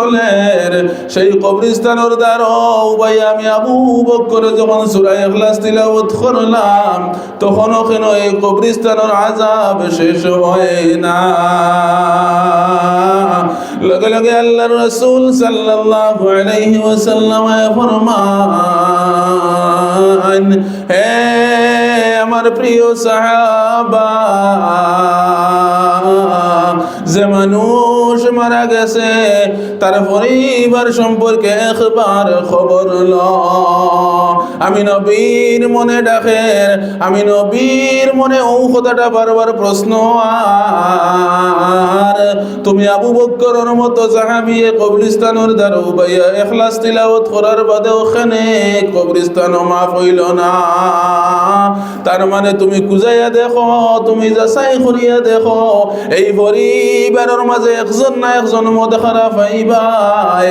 রাসূলের সেই কবরস্থানের দ্বারা ভাই আমি আবু বকর যখন সূরা ইখলাস তিলাওয়াত করলাম তখন কেন এই কবরস্থানের আযাব শেষ হয় না। লগে লগে আল্লাহর রাসূল সাল্লাল্লাহু আলাইহি ওয়াসাল্লাম ফরমান, হে আমার প্রিয় সাহাবা, যে মানুষ মারা গেছে তার পরিবার সম্পর্কে একবার খবর ল। আমি নবীর মনে ডাকের, আমি নবীর মনে ও কথাটা বারবার প্রশ্ন আর তুমি আবু বকরের মতো সাহাবী কবরস্থানের দ্বারা বাইয়া ইখলাস তিলাওয়াত করার বাদে ওখানে কবরস্থান মাফ হইল না। তার মানে তুমি কুজাইয়া দেখো, তুমি যাচাই করিয়া দেখো এই পরিবারের মাঝে একজন না একজন মদ খারাপ হইবাই,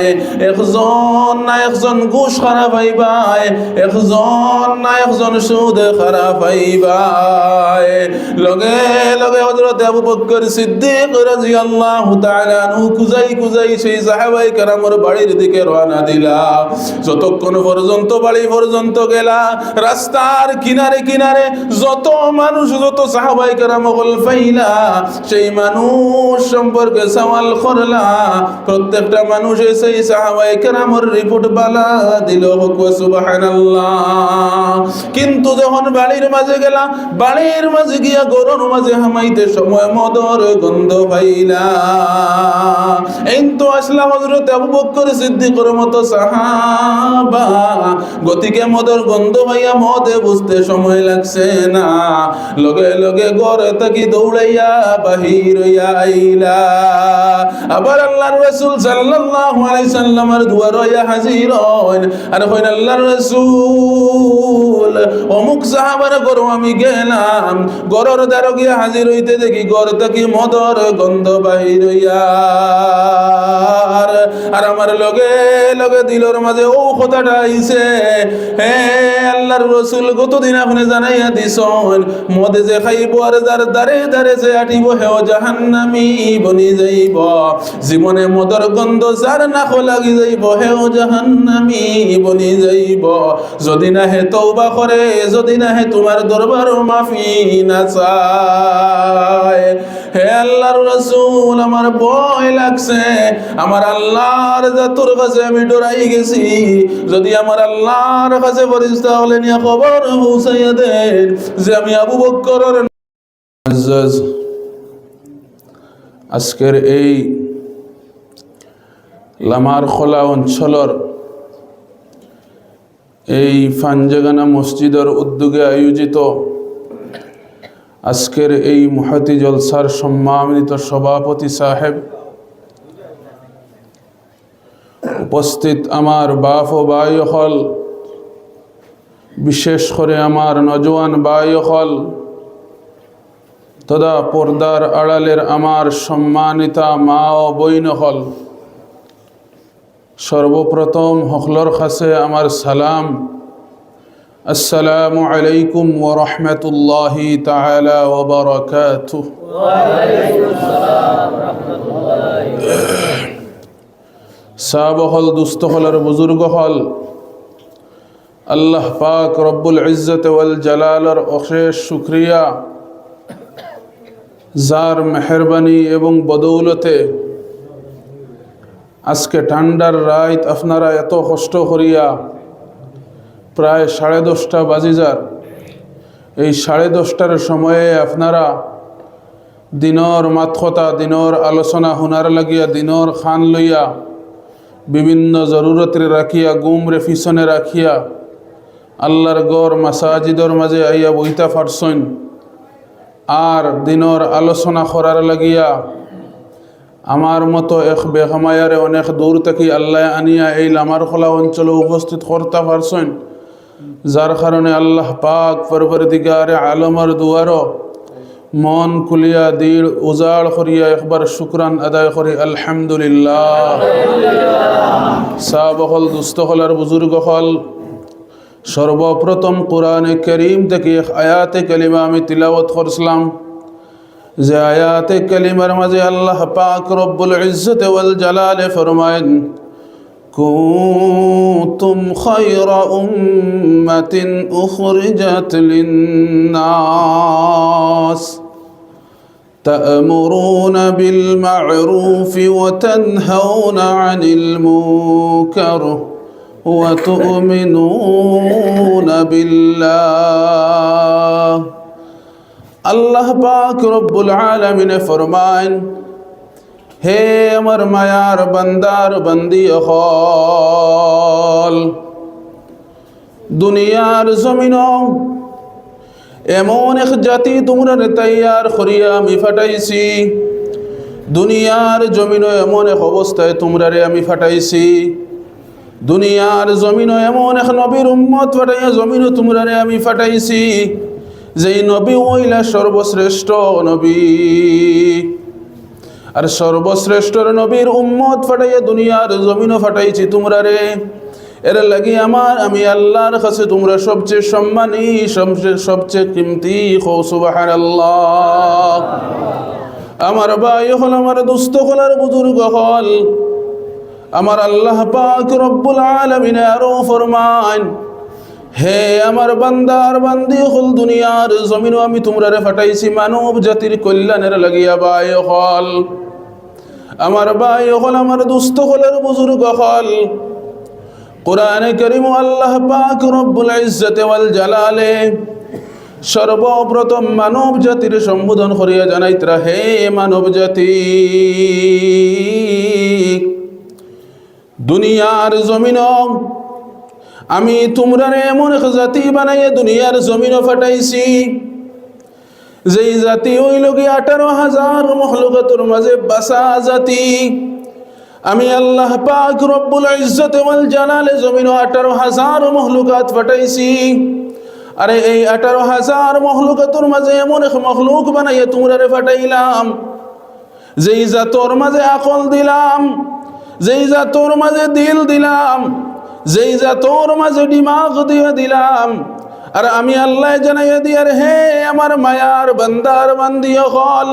একজন না একজন ঘুষ খারাপ হইবাই, একজন না একজন সুদ খারাপ হইবাই। লগে লগে হযরত আবু বকর সিদ্দিক রাদিয়াল্লাহু তাআলা আনহু কুজাই কুজাই সেই সাহাবায়ে কেরামের বাড়ির দিকে রওনা দিলা। যতক্ষণ পর্যন্ত বাড়ি পর্যন্ত গেলা, রাস্তার কিনারে কিনারে যত মানুষ, যত সাহাবায়ে কেরাম হল ফাইলা, সেই মানুষ সম্পর্কে সওয়াল করলা। প্রত্যেকটা মানুষ সেই সাহাবায়ে কেরামের রিপোর্ট বালা দিল, সুবহানাল্লাহ। কিন্তু যখন বাড়ির মাঝে গেলা, বাড়ির মাঝে গিয়া গরুর মাঝে হামাইতে সময় মদর গন্ধ পাইলা। এই তো আসলা হযরত আবু বকর সিদ্দিকের মতো সাহাবা, গতিকে মদর গন্ধ পাইয়া মদে বুঝতে সময় লাগছে না, লগে লগে ঘরে থাকি দৌড়াইয়া বাহির হইয়া আইলা। আবার আল্লাহর রাসূল সাল্লাল্লাহু আলাইহি সাল্লামের দুয়ার হইয়া হাজির হইন আর কইন, আল্লাহর রাসূল অমুক সাহাবার ঘর আমি গেলাম, ঘরের দ্বারে গিয়া হাজির হইতে দেখি ঘর থেকে মদর গন্ধ বাহির হইয়া। আর আমার লগে লগে দিলর মাঝে ও কথাটা আইছে, হে আল্লাহর রাসূল গতদিন আপনি জানাইয়া দিছেন মদে যে খাইব আর যার দারে দারে যে আটিব হেও জাহান্নামী বনি যাইব। জীবনে মদর গন্ধ যার নাক লাগি যাইব হেও জাহান্নামী বনি যাইব। যদি না হে তওবা করে, যদি না হে তোমার দরবার মাফি না চায়। হে আল্লাহর রাসূল আমার ভয় লাগছে, আমার আল্লাহর জাতুর কাছে আমি ডরাই গেছি। যদি আমার আল্লাহর কাছে ফেরেশতা হলে নিয়ে খবর পৌঁছাইয়া দেন যে আমি আবু বকরের। আজকের এই লামারখোলা অঞ্চলের এই ফানজাগানা মসজিদের উদ্যোগে আয়োজিত আজকের এই মুহাতি জলসার সম্মানিত সভাপতি সাহেব, উপস্থিত আমার বাপ ও ভাই হল, বিশেষ করে আমার নজওয়ান ভাই হল, তথা পর্দার আড়ালের আমার সম্মানিতা মা ও বইন হল, সর্বপ্রথম হকলর কাছে আমার সালাম, আসসালামু আলাইকুম ওয়া রাহমাতুল্লাহি তাআলা ওয়া বারাকাতুহু। ওয়া আলাইকুম আসসালাম ওয়া রাহমাতুল্লাহি। সাহাবা হল, দুস্থ হল আর বুজুর্গ হল, আল্লাহ পাক রব্বুল ইজ্জত ওয়াল জালালের অশেষ শুকরিয়া, যার মেহরবানি এবং বদৌলতে আজকে ঠান্ডার রাত আপনারা এত কষ্ট করিয়া প্রায় 10:30 বাজি যার, এই 10:30টার সময়ে আপনারা দিনর মাতকতা, দিনর আলোচনা হুনার লাগিয়া, দিনর খান লইয়া, বিভিন্ন জরুরতরে রাখিয়া, গুমরে পিছনে রাখিয়া আল্লাহর গড় মাসাজিদর মাঝে আইয়া বইতা পারছেন। আর দিনর আলোচনা করার লাগিয়া আমার মতো এক বেহমায়ারে অনেক দূর থেকে আল্লাহ আনিয়া এই লামারখোলা অঞ্চলে উপস্থিত করতে পারছেন, যার কারণে আল্লাহ পাক পরবর্তীকারে আলমের দুয়ারও মন খুলিয়া দিল উজাড় করিয়া একবার শুকরান আদায় করি আলহামদুলিল্লাহ। সাহাবা হল, দুস্থ হল আর বুজুর্গ হল, সর্বপ্রথম কোরআনে কারীম থেকে এক আয়াতে কালিমা আমি তিলাওয়াত করছিলাম যে আয়াতে কালিমার মাঝে আল্লাহ পাক রব্বুল ইজ্জত ওয়াল জালালে ফরমায়েন কুনতুম খায়রা উম্মাতিন উখরিজাত লিন-নাস তা'মুরুনা বিল মা'রুফি ওয়া তানহাউনা 'আনিল মুনকার ওয়া তু'মিনুনা বিল্লাহ। আল্লাহ পাক রব্বুল আলামিন ফরমায়েন, হে আমার মায়ার বান্দার বান্দি হল, দুনিয়ার জমিন এমন এক জাতি তোমরা তৈয়ার করিয়া আমি ফাটাইছি। দুনিয়ার জমিন এমন এক অবস্থায় তোমরা আমি ফাটাইছি। দুনিয়ার জমিন এমন এক নবীর উম্মত ফাটাইয়া জমিন তোমরা আমি ফাটাইছি, যেই নবী ওইলা সর্বশ্রেষ্ঠ নবী। আর সর্বশ্রেষ্ঠ নবীর উম্মত ফাটাইয়া দুনিয়ার জমিনও ফাটাইছি তোমরা রে। এর লাগি আমি আল্লাহর কাছে তোমরা সবচেয়ে সম্মানী, সবচেয়ে কিমতি। হো সুবহানাল্লাহ। আমার ভাই হল, আমার দুস্থ হল, আর বুজুর্গ হল, আমার আল্লাহ পাক রব্বুল আলামিন আরো ফরমান, হে আমার বান্দার বান্দি হল, দুনিয়ার জমিনও আমি তোমরা ফাটাইছি মানব জাতির কল্যাণের লাগিয়া। ভাই হল, আমার ভাই হল, আমার দুস্থ হল, আর বুজুর্গ হল, কোরআনে কারীম আল্লাহ পাক রব্বুল ইজ্জত ওয়াল জালালে সর্বপ্রথম মানব জাতির সম্বোধন করিয়া জানাইতরা, হে মানব জাতি, দুনিয়ার জমিন আমি তোমরা এমন এক জাতি বানাইয়া দুনিয়ার জমিন ফাটাইছি, যেই জাতি হইল কি 18,000 মখলুকাতের মাঝে বাসা জাতি। আমি আল্লাহ পাক রব্বুল ইজ্জত ওয়াল জালালে জমিন 18,000 মখলুকাত ফাটাইছি। আরে এই 18,000 মখলুকাতের মাঝে এমন এক মখলুক বানাইয়া তোমরা ফাটাইলাম, যেই জাতর মাঝে আকল দিলাম, যেই জাতর মাঝে দিল দিলাম, যেই জাতর মাঝে দিমাগ দিয়ে দিলাম। আর আমি আল্লাহ জানাইয়া দিয়ার, হে আমার মায়ার বান্দার বান্দি হল,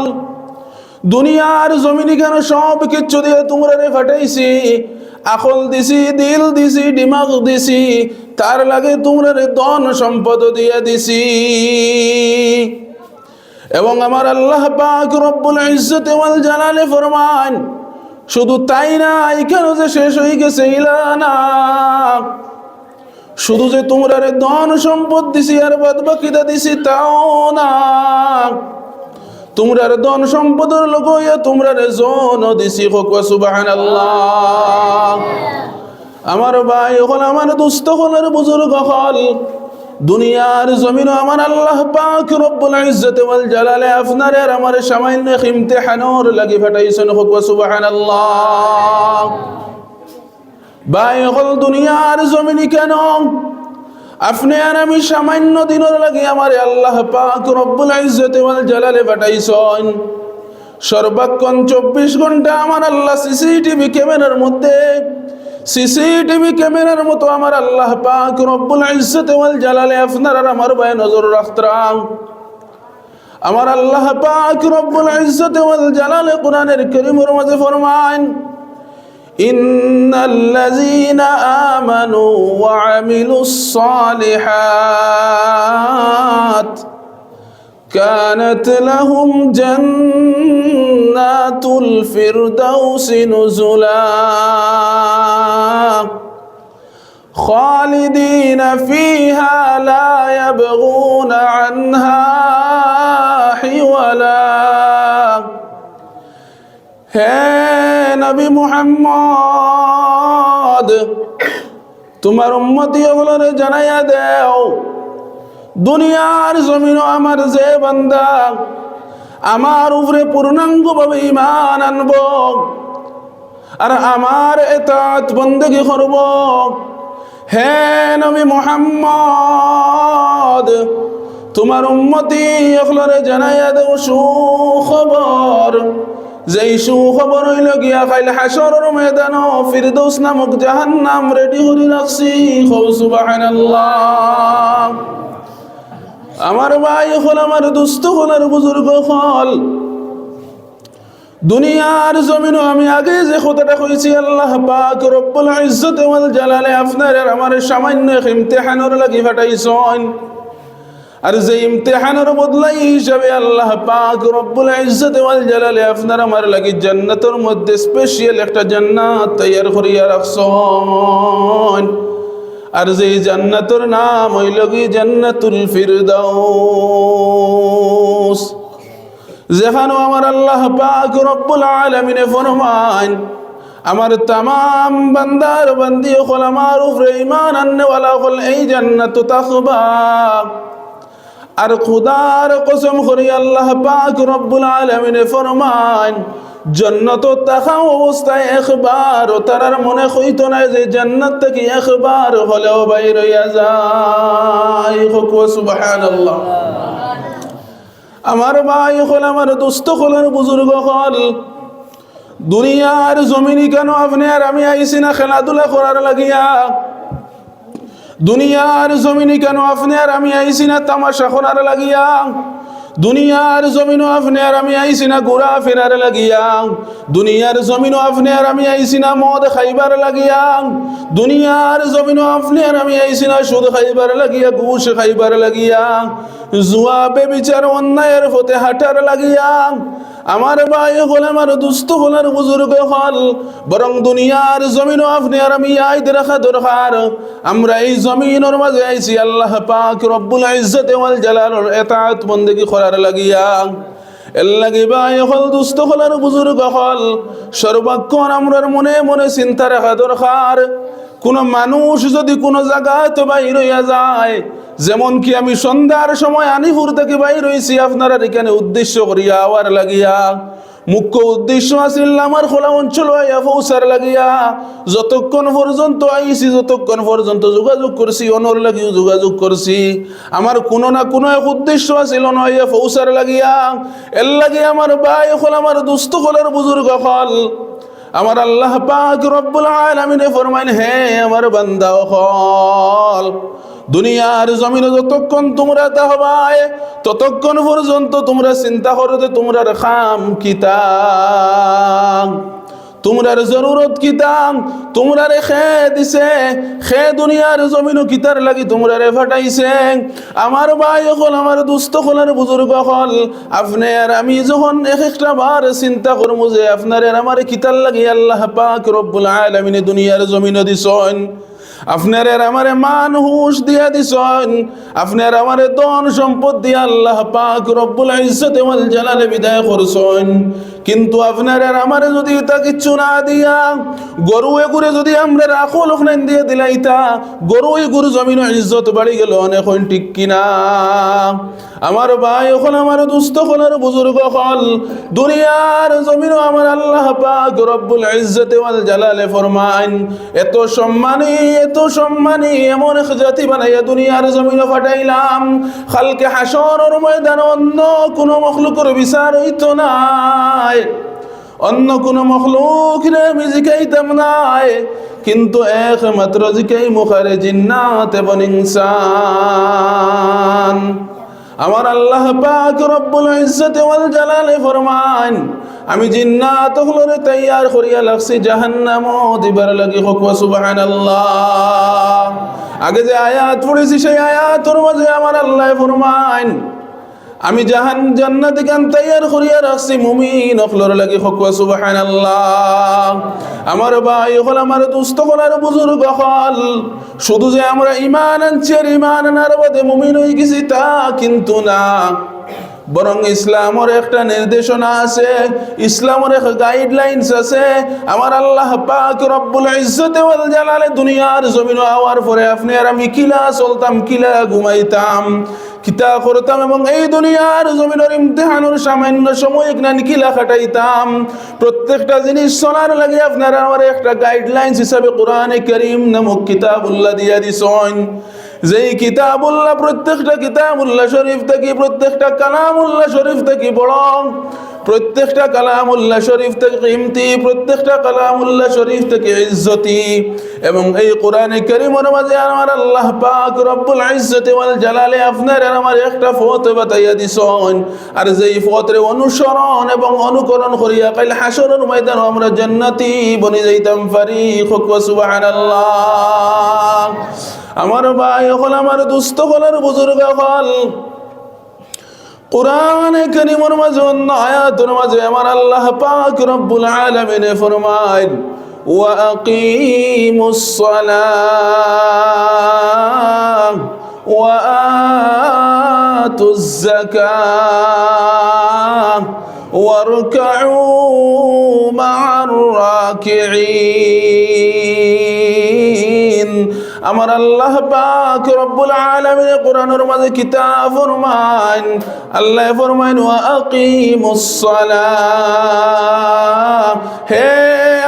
দুনিয়ার জমিনে কেন সব কিছু দিয়ে তোমরা ফাটাইছি, আকল দিছি, দিল দিছি, দিমাগ দিছি, তার লাগে তোমরা ধন সম্পদ দিয়ে দিছি। এবং আমার আল্লাহ পাক রব্বুল ইজ্জত ওয়াল জালালে ফরমান, শুধু তাই না, এখানে যে শেষ হয়ে গেছে ইলা না, শুধু যে তোমরা ধন সম্পদ দিছি আর বাদ বাকিটা দিছি তাও না, তোমরা ধন সম্পদের লোক হইয়া তোমরা জন দিছি। হোক সুবহানাল্লাহ। আমার ভাই হল, আমার দুস্থ হল, আর বুজুর্গ হল, দুনিয়ার জমিন আমার আল্লাহ পাক রব্বুল ইজ্জত ওয়াল জালালে আপনারে আর আমার সামান্য ইমতিহানের লাগি ফাটাইছেন। হোক সুবহানাল্লাহ। ভাই হল, দুনিয়ার জমিন কেন আপনি আর আমি সামান্য দিনের লাগে আমার আল্লাহ পাক রব্বুল ইজ্জত ওয়াল জালালে ফাটাইছেন। সর্বক্ষণ 24 ঘন্টা আমার আল্লাহ সিসিটিভি ক্যামেরার মধ্যে, সিসিটিভি ক্যামেরার মতো আমার আল্লাহ পাক রব্বুল ইজ্জত ওয়াল জালালে আপনার আর আমার ভাই নজর রাখতাম। আমার আল্লাহ পাক রব্বুল ইজ্জত ওয়াল জালালে কোরআনের কারীমের মাঝে ফরমান, ইন্নাল্লাযীনা আমানু ওয়া আমিলুস সালিহাত কানাত লাহুম জান্নাতুল ফিরদাউসি নুজুলা খালিদিনা ফিহা লা ইয়াবগুনা আনহা হিওয়ালা। হে নবী মুহাম্মদ, তোমার উম্মতি ওগুলোরে জানাইয়া দেও, দুনিয়ার জমিন আমার যে বান্দা আমার উপরে পূর্ণাঙ্গভাবে ঈমান আনব আর আমার ইতাআত বন্দেগী করব, হে নবী মুহাম্মদ, তোমার উম্মতি ওগুলোরে জানাইয়া দেও সুখবর, যেই সুখবর হইল গিয়া কাইল হাসরের ময়দানে ফিরদৌস নামক জাহান্নাম রেডি করে রাখছি। সুবহানাল্লাহ। আমার ভাই হল, আমার দুস্থ হল, আর বুজুর্গ হল, দুনিয়ার জমিনও আমি আগে যে কথাটা কইছি আল্লাহ পাক রব্বুল ইজ্জত ওয়াল জালালে আপনার আর আমার সামান্য ইমতিহানের লাগি পাঠাইছেন। আর যে ইমতিহানের বদলাই হিসাবে আল্লাহ পাক রব্বুল ইজ্জত ওয়াল জালালে আপনার আমার লাগি জান্নাতের মধ্যে স্পেশাল একটা জান্নাত তৈয়ার করিয়া রাখছেন। আর যে জান্নাতের নাম হইল কি জান্নাতুল ফিরদাউস, যেখানে আমার আল্লাহ পাক রব্বুল আলামিন ফরমান আমার तमाम বান্দার বান্দি হল আমার উপরে ঈমান আননেওয়ালা হল এই জান্নাত তাকবা। আর খুদার কসম করি আল্লাহ পাক রব্বুল আলামিন ফরমান জান্নাত তাকাও অবস্থায় একবার তার মনে হইতো না যে জান্নাত থেকে একবার হলেও বাইর হইয়া যায়। সুবহানাল্লাহ। আমার ভাই হল, আমার দোস্ত হলেন, বুজুর্গ হল, দুনিয়ার জমিনি কেন আপনি আর আমি আইসি না খেলাধুলা করার লাগিয়া? দুনিয়ার জমিনি কেন আপনি আর আমি আইসি না তামাশা করার লাগিয়া? দুনিয়ার জমিনও আপনি আর আমি আইসি না ঘোরা ফেরার লাগিয়া? দুনিয়ার জমিনও আপনি আর আমি আইসি না মদ খাইবার লাগিয়া? দুনিয়ার জমিনও আপনি আর আমি আইসি না সুদ খাইবার লাগিয়া, ঘুষ খাইবার লাগিয়া, জুয়া বেবিচার অন্যায়ের পথে হাঁটার লাগিয়া? আমার ভাই হল, আমার দুস্থ হল, আর বুজুর্গ হল, বরং দুনিয়ার জমিনও আপনি আর আমি আইদ রাখা দরকার। আমরা এই জমিনের মাঝে আইছি আল্লাহ পাক রব্বুল ইজ্জত ওয়াল জালালের ইতাআত বন্দেগী করার লাগিয়া। এর লাগি ভাই হল, দুস্থ হল, আর বুজুর্গ হল, সর্বক্ষণ আমরার মনে মনে চিন্তা রাখা দরকার। কোন মানুষ যদি কোনো জায়গাতে বাইর হইয়া যায়, যেমন কি আমি সন্ধ্যার সময় আনিপুর থেকে বাইর হইছি আপনারা এখানে উদ্দেশ্য করিয়া আওয়ার লাগিয়া, মুখ্য উদ্দেশ্য আছিল আমার খোলা অঞ্চল হইয়া পৌঁছার লাগিয়া। যতক্ষণ পর্যন্ত আইছি, যতক্ষণ পর্যন্ত যোগাযোগ করছি, অনর লাগিও যোগাযোগ করছি, আমার কোনো না কোনো এক উদ্দেশ্য আছিল হইয়া পৌঁছার লাগিয়া। এর লাগে আমার ভাই হল, আমার দুস্থ হলার বুজুর্গ হল, আমার আল্লাহ পাক রব্বুল আলামিন ফরমাইন, হে আমার বান্দা হল, দুনিয়ার জমিনে যতক্ষণ তোমরা তাহবায় ততক্ষণ পর্যন্ত তোমরা চিন্তা করতে তোমরার খাম কিতাম, তোমরার জরুরত কিতাম, তোমরারে খে দিছে, খে দুনিয়ার জমিনও কিতার লাগি তোমরারে ফাটাইছে। আমার ভাই হল, আমার দুস্থ হল, আর বুজুর্গ হল, আপনি আর আমি যখন এক একটা বার চিন্তা করবো যে আপনার আর আমার কিতার লাগি আল্লাহ পাক রব্বুল আলামিন দুনিয়ার জমিনও দিছেন, আপনার আর আমারে মান হুশ দিয়া দিছেন, আপনার আমারে ধন সম্পদ দিয়া আল্লাহ পাক রব্বুল ইজ্জত ওয়াল জালালে বিদায় করছেন। কিন্তু আপনার আর আমারে যদি তা কিচ্ছু না দিয়া গরুয়ে গুরে যদি আমরা রাখল ওখানে দিয়ে দিলাইতা, গরুয়ে গুরু জমিন ইজ্জত বাড়ি গেল অনেক, ঠিক কিনা? আমার ভাই হল, আমার দুস্থ হল, আর বুজুর্গ হল, দুনিয়ার জমিনও আমার আল্লাহ পাক রব্বুল ইজ্জত ওয়াল জালালে ফরমান এত সম্মানী, এত সম্মানী এমন এক জাতি বানাইয়া দুনিয়ার জমিনে ফাটাইলাম, খালকে হাসরের ময়দানে অন্য কোনো মখলুকের বিচার হইতো নাই, অন্য কোনো মখলুকরে আমি জিকাইতাম নাই, কিন্তু একমাত্র জিকাই মুখারে জিন্নাত এবং ইনসান। আমার আল্লাহ পাক রব্বুল ইজ্জত ওয়াল জালালে ফরমান আমি জিন্নাত হলরে তৈয়ার করিয়া লাগছি জাহান্নামও দিবার লাগি। হোক সুবহানাল্লাহ। আগে যে আয়াত পড়েছি সেই আয়াতের মাঝে আমার আল্লাহ ফরমান আমি জান্নাত গান তৈয়ার করিয়া রাখছি মুমিন হলর লাগি। হোক সুবহানাল্লাহ। আমার ভাই হল, আমার দুস্থ হল, আর বুজুর্গ হল, শুধু যে আমরা ঈমান আনছি আর ঈমান আনার বাদে মুমিন হয়ে গেছি তা কিন্তু না, বরং ইসলামের একটা নির্দেশনা আছে, ইসলামের এক গাইডলাইন্স আছে। আমার আল্লাহ পাক রব্বুল ইজ্জত ওয়াল জালালে দুনিয়ার জমিন আওয়ার পরে আপনি আর আমি কিলা চলতাম, কিলা ঘুমাইতাম, কিতা করতাম, এবং এই দুনিয়ার জমিনের ইমতিহানের সামান্য সময় নানি কিলা কাটাইতাম, প্রত্যেকটা জিনিস চলার লাগে আপনার আমার একটা গাইডলাইন্স হিসাবে কোরআনে কারীম নামক কিতাবুল্লাহ দিয়া দিছেন। যেই কিতাবুল্লাহ প্রত্যেকটা কিতাবুল্লাহ শরীফ থেকে, প্রত্যেকটা কালামুল্লাহ শরীফ থেকে বড়, প্রত্যেকটা কালামুল্লাহ শরীফ থেকে কিমতি, প্রত্যেকটা কালামুল্লাহ শরীফ থেকে ইজ্জতি। এবং এই কোরআনে কারীমের মাঝে আমার আল্লাহ পাক রব্বুল ইজ্জতি ওয়াল জালালে আপনার আমার একটা পথ বাতাইয়া দিছেন, আর যেই পথের অনুসরণ এবং অনুকরণ করিয়া কাল হাসরের ময়দানে আমরা জান্নাতি বনি যাইতাম পারি। সুবহানাল্লাহ। আমার ভাই হল, আমার দুস্থ হলার বুজুর্গ হল, কুরআনে কারীমের মাঝে অন্য আয়াতের মাঝে আমার আল্লাহ পাক রব্বুল আলামিন ফরমায় ওয়া আকিমুস সালাহ ওয়া আতুজ যাকাহ ওয়ারকাউ মা'আর রাকিঈন। আমার আল্লাহ পাক রব্বুল আলামিন কোরআনের মাঝে কিতাব ফরমান, আল্লাহ ফরমান ওয়া আকিমুস সালাহ। হে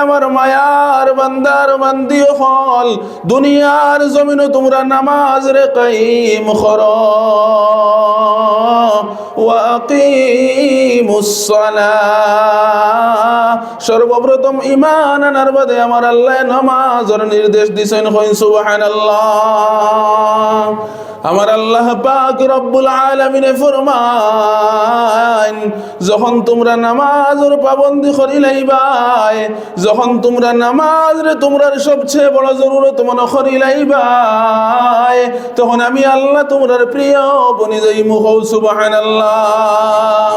আমার মায়ার বান্দার বান্দি হল, দুনিয়ার জমিনে তোমরা নামাজ রে কায়েম করো। ওয়া আকিমুস সালাহ, সর্বপ্রথম ঈমান আনার বাদে আমার আল্লাহ নামাজের নির্দেশ দিয়েছেন। কইন সুবহানাল্লাহ। আমার আল্লাহ পাক রব্বুল আলামিন ফরমান, যখন তোমরা নামাজের পাবন্দি করি লাইবাই, যখন তোমরা নামাজ রে তোমরার সবচেয়ে বড় জরুরত মনে করি লাইবাই, তখন আমি আল্লাহ তোমরার প্রিয় বনি যাইমু। সুবহানাল্লাহ।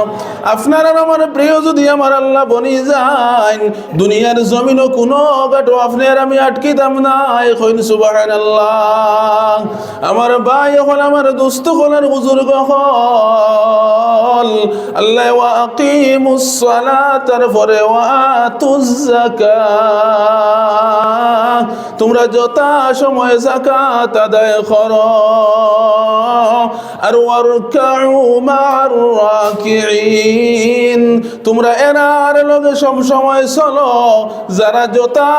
আপনার আর আমার প্রিয় যদি আমার আল্লাহ বনি যান, দুনিয়ার জমিনও কোনো গাটো আপনার আমি আটকিতাম নাই। কইন সুবহানাল্লাহ। আমার ভাই হল, আমার দোস্ত হল, আর বুজুর্গ হল, আল্লাহ ওয়া আকিমুস সালাত, তারপরে ওয়া আতুজ যাকাত, তোমরা যথা সময়ে যাকাত আদায় করো, আর ওয়ারকাউ মা'আর রাকিঈন, তোমরা এনার লগে সব সময় চলো যারা যথা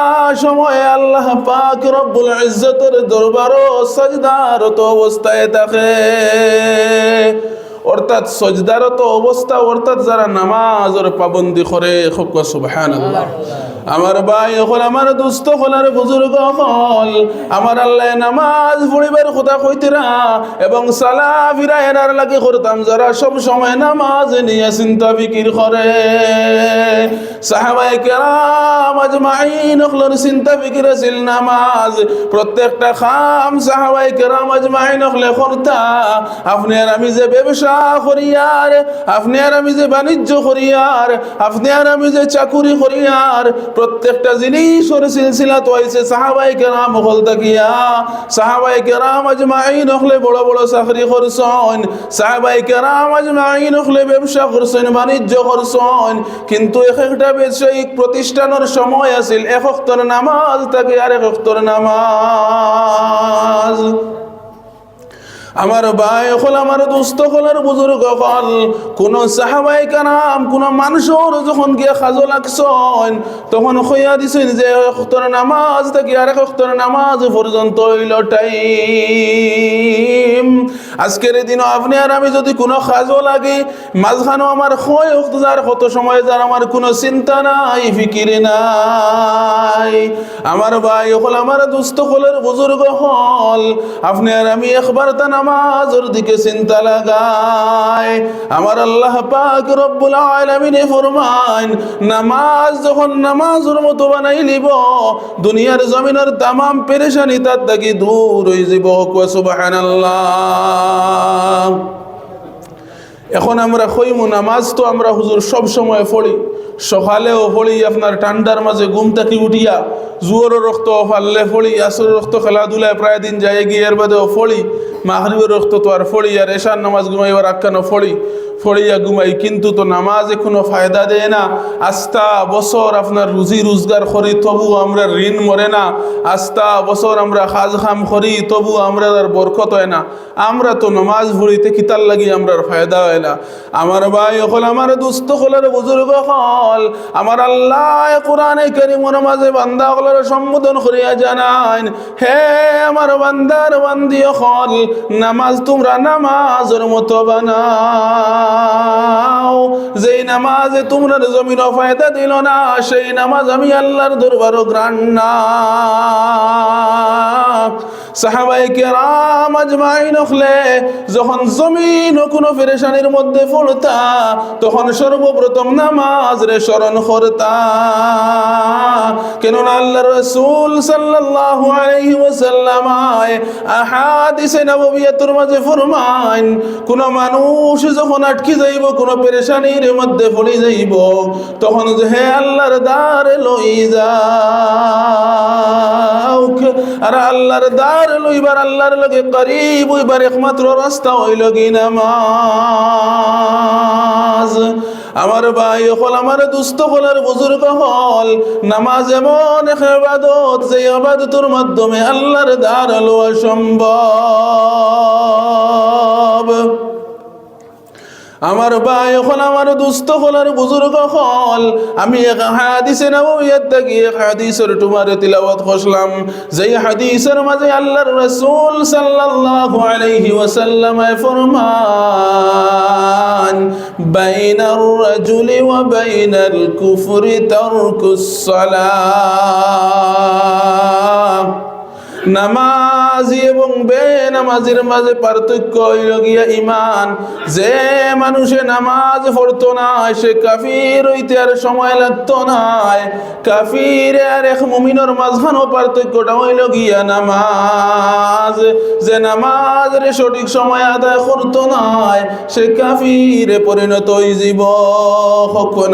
সময়ে আল্লাহ পাক রব্বুল ইজ্জতের দরবারও সাজদারত অবস্থায় থাকে। অর্থাৎ সজদারত অবস্থা, অর্থাৎ যারা নামাজের পাবন্দি করে। সুবহানাল্লাহ। আমার ভাই হল, আমার দুস্থ হল, আর বুজুর্গ হল, আমার আল্লাহ নামাজ পড়িবার কথা কইতেরা এবং সালা ফিরা এনার লাগে করতাম যারা সব সময় নামাজ নিয়ে চিন্তা ফিকির করে। সাহাবায়ে কেরাম আজমাইন হলর চিন্তা ফিকির আছিল নামাজ। প্রত্যেকটা খাম সাহাবায়ে কেরাম আজমাইন হলে করতা। আপনি আর আমি যে ব্যবসা করিয়ার, আপনি আর আমি যে বাণিজ্য করিয়ার, আপনি আর আমি যে চাকুরি করিয়ার, প্রত্যেকটা জিনিসের সিলসিলা তো হইছে সাহাবায়ে কেরাম হল তাকিয়া। সাহাবায়ে কেরাম আজমাইন হলে বড় বড় চাকরি করছেন, সাহাবায়ে কেরাম আজমাইন হলে ব্যবসা করছেন, বাণিজ্য করছেন, কিন্তু এক একটা ব্যবসায়িক প্রতিষ্ঠানের সময় আছিল এক ওয়াক্তের নামাজ থাকে আর এক ওয়াক্তের নামাজ। আমার ভাই হল, আমার দোস্ত হল, আর বুজুর্গ হল, কোন সাহাবায়ে কেরাম কোন মানুষের যখন গিয়ে খাজো লাগছেন তখন কইয়া দিছেন যে ওয়াক্তের নামাজ থেকে আরেক ওয়াক্তের নামাজ পর্যন্ত হইল টাইম। আজকের দিনও আপনি আর আমি যদি কোনো খাজো লাগে মাঝখানেও আমার কয় ওয়াক্ত যার কত সময় যার আমার কোনো চিন্তা নাই, ফিকির নাই। আমার ভাই হল, আমার দোস্ত হল, আর বুজুর্গ হল, আপনি আর আমি একবার তা নামাজের দিকে চিন্তা লাগায়। আমার আল্লাহ পাক রব্বুল আলামিন ফরমান, নামাজ যখন নামাজের মতো বানাই লিব, দুনিয়ার জমিনের তামাম পেরেশানি তার থেকে দূর হয়ে যাব। সুবহানাল্লাহ। এখন আমরা কইমু নামাজ তো আমরা হুজুর সব সময় পড়ি, সকালেও পড়ি, আপনার ঠান্ডার মাঝে ঘুম থেকে উঠিয়া জুয়োর রক্ত ফাললে পড়ি, আসরের রক্ত খেলাধুলায় প্রায় দিন যায় গিয়ে এর বাদেও পড়ি, মাগরিবের রক্ত তো আর পড়ি, আর এশার নামাজ ঘুমাইবার আখ্যানও পড়ি, পড়িয়া ঘুমাই, কিন্তু তো নামাজে কোনো ফায়দা দেয় না। আস্তা বছর আপনার রুজি রোজগার করি তবু আমরা ঋণ মরে না, আস্তা বছর আমরা কাজ কাম করি তবু আমরা আর বরকত হয় না। আমরা তো নামাজ পড়িতে কিতার লাগি আমরার ফায়দা হয় না। আমার ভাই হল, আমার দোস্ত হল, আর বুজুর্গ হল, আমার আল্লাহ কোরআনে কারীমের মাঝে বান্দা হলের সম্বোধন করিয়া জানান, হে আমার বান্দার বান্দি হল, নামাজ তোমরা নামাজের মতো বানাও, যেই নামাজে তোমরা জমিন ফায়দা দিল না সেই নামাজ আমি আল্লাহর দরবারও গ্রাণ না। সাহাবায়ে কেরাম আজমাইন হলে যখন জমিন ও কোনো পেরেশানির মধ্যে পড়তা তখন সর্বপ্রথম নামাজ রে স্মরণ করতা। কেননা আল্লাহর রাসূল সাল্লাল্লাহু আলাইহি ওয়াসাল্লাম আহাদিসে নববিয়্যতুর মাঝে ফরমান, কোন মানুষ যখন আটকে যাইব, কোন পেরেশানির মধ্যে পড়ে যাইব, তখন যে হে আল্লাহর দ্বারে লই যাও, আর আল্লাহর দ্বার লইবার আল্লাহর লগে করিব হইবার একমাত্র রাস্তা হইল কি নামাজ। আমার ভাই হল, আমার দুস্থ হলার বুজুর্গ হল, নামাজ এমন এক ইবাদত যে ইবাদতের মাধ্যমে আল্লাহর দ্বার লওয়া সম্ভব। আমার ভাই হল, আমার দুস্থ হলার বুজুর্গ হল, আমি এক হাদিসে নববিয়ত থেকে এক হাদিসের তোমার তিলাওয়াত করলাম, যেই হাদিসের মাঝে আল্লাহর রাসূল সাল্লাল্লাহু আলাইহি ওয়াসাল্লাম ফরমান, বাইনার রাজুলি ওয়া বাইনাল কুফরি তারকুস সালাহ। নামাজি এবং বেনামাজির মাঝে পার্থক্য হইল গিয়া ঈমান। যে মানুষে নামাজ পড়তো না সে কাফির হইতে আর সময় লাগতো না। কাফির আর এক মুমিনের মাঝখানো পার্থক্যটা হইল গিয়া নামাজ। যে নামাজের সঠিক সময় আদায় করতো না সে কাফিরে পরিণত হয়ে যাব।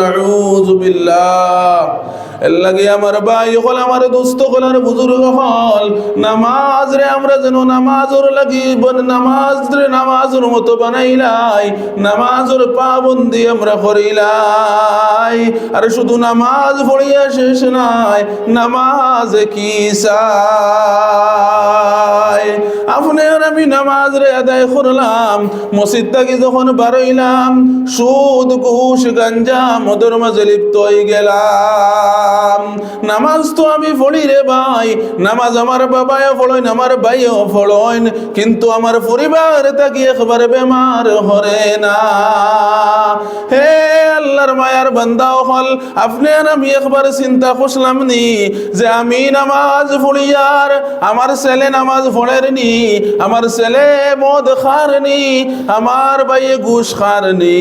নাউযু বিল্লাহ। এর লাগে আমার ভাই হল, আমার দুস্থ হল, আর বুজুর্গ হল, নামাজ রে আমরা যেন নামাজের লাগি নামাজ রে নামাজের মতো বানাইলাই, নামাজের পাবন্দি আমরা করিলাই। আর শুধু নামাজ পড়িয়া শেষ নাই, নামাজ কি চাই। আপনি আর আমি নামাজ রে আদায় করলাম, মসজিদ থেকে যখন বারইলাম সুদ ঘুষ গাঞ্জা মদের মাঝে লিপ্ত হয়ে গেলাম। নামাজ তো আমি পড়ি রে ভাই, নামাজ আমার বাবাও পড়েন, আমার ভাইও পড়েন, কিন্তু আমার পরিবার থাকি একবার বেমার হরে না। হে আল্লাহর মায়ার বান্দা হল, আপনি আর আমি একবার চিন্তা করলাম নি যে আমি নামাজ পড়িয়ার আমার ছেলে নামাজ পড়েনি, আমার ছেলে মদ খারনি, আমার ভাইয়ে ঘুষ খারনি,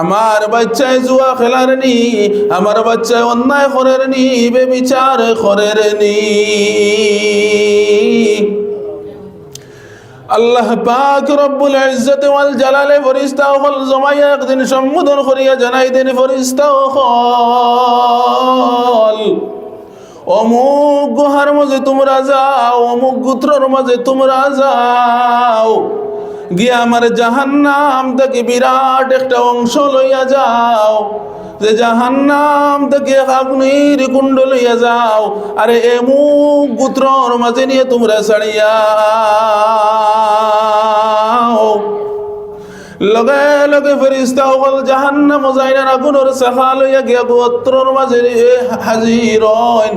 আমার বাচ্চায় জুয়া খেলারনি, আমার বাচ্চায় অন্যায় করেরনি, বেবিচার করেরনি। আল্লাহ পাক রব্বুল ইজ্জত ওয়াল জালালে ফেরেশতা হল জমাইয়া একদিন সম্বোধন করিয়া জানাই দেন, ফেরেশতা হল অমুক গুহার মাঝে তোমরা যাও, অমুক গোত্রের মাঝে তোমরা যাও, গিয়া আমার জাহান্নাম থেকে বিরাট একটা অংশ লইয়া যাও, যে জাহান্নাম থেকে আগুনের কুণ্ড লইয়া যাও, আরে এমুক গোত্রের মাঝে নিয়ে তোমরা ছাড়িয়া। লগে লগে ফেরেশতা হল জাহান্নাম যাইনার আগুনের শাখা লইয়া গিয়া গোত্রের মাঝে হাজির হন।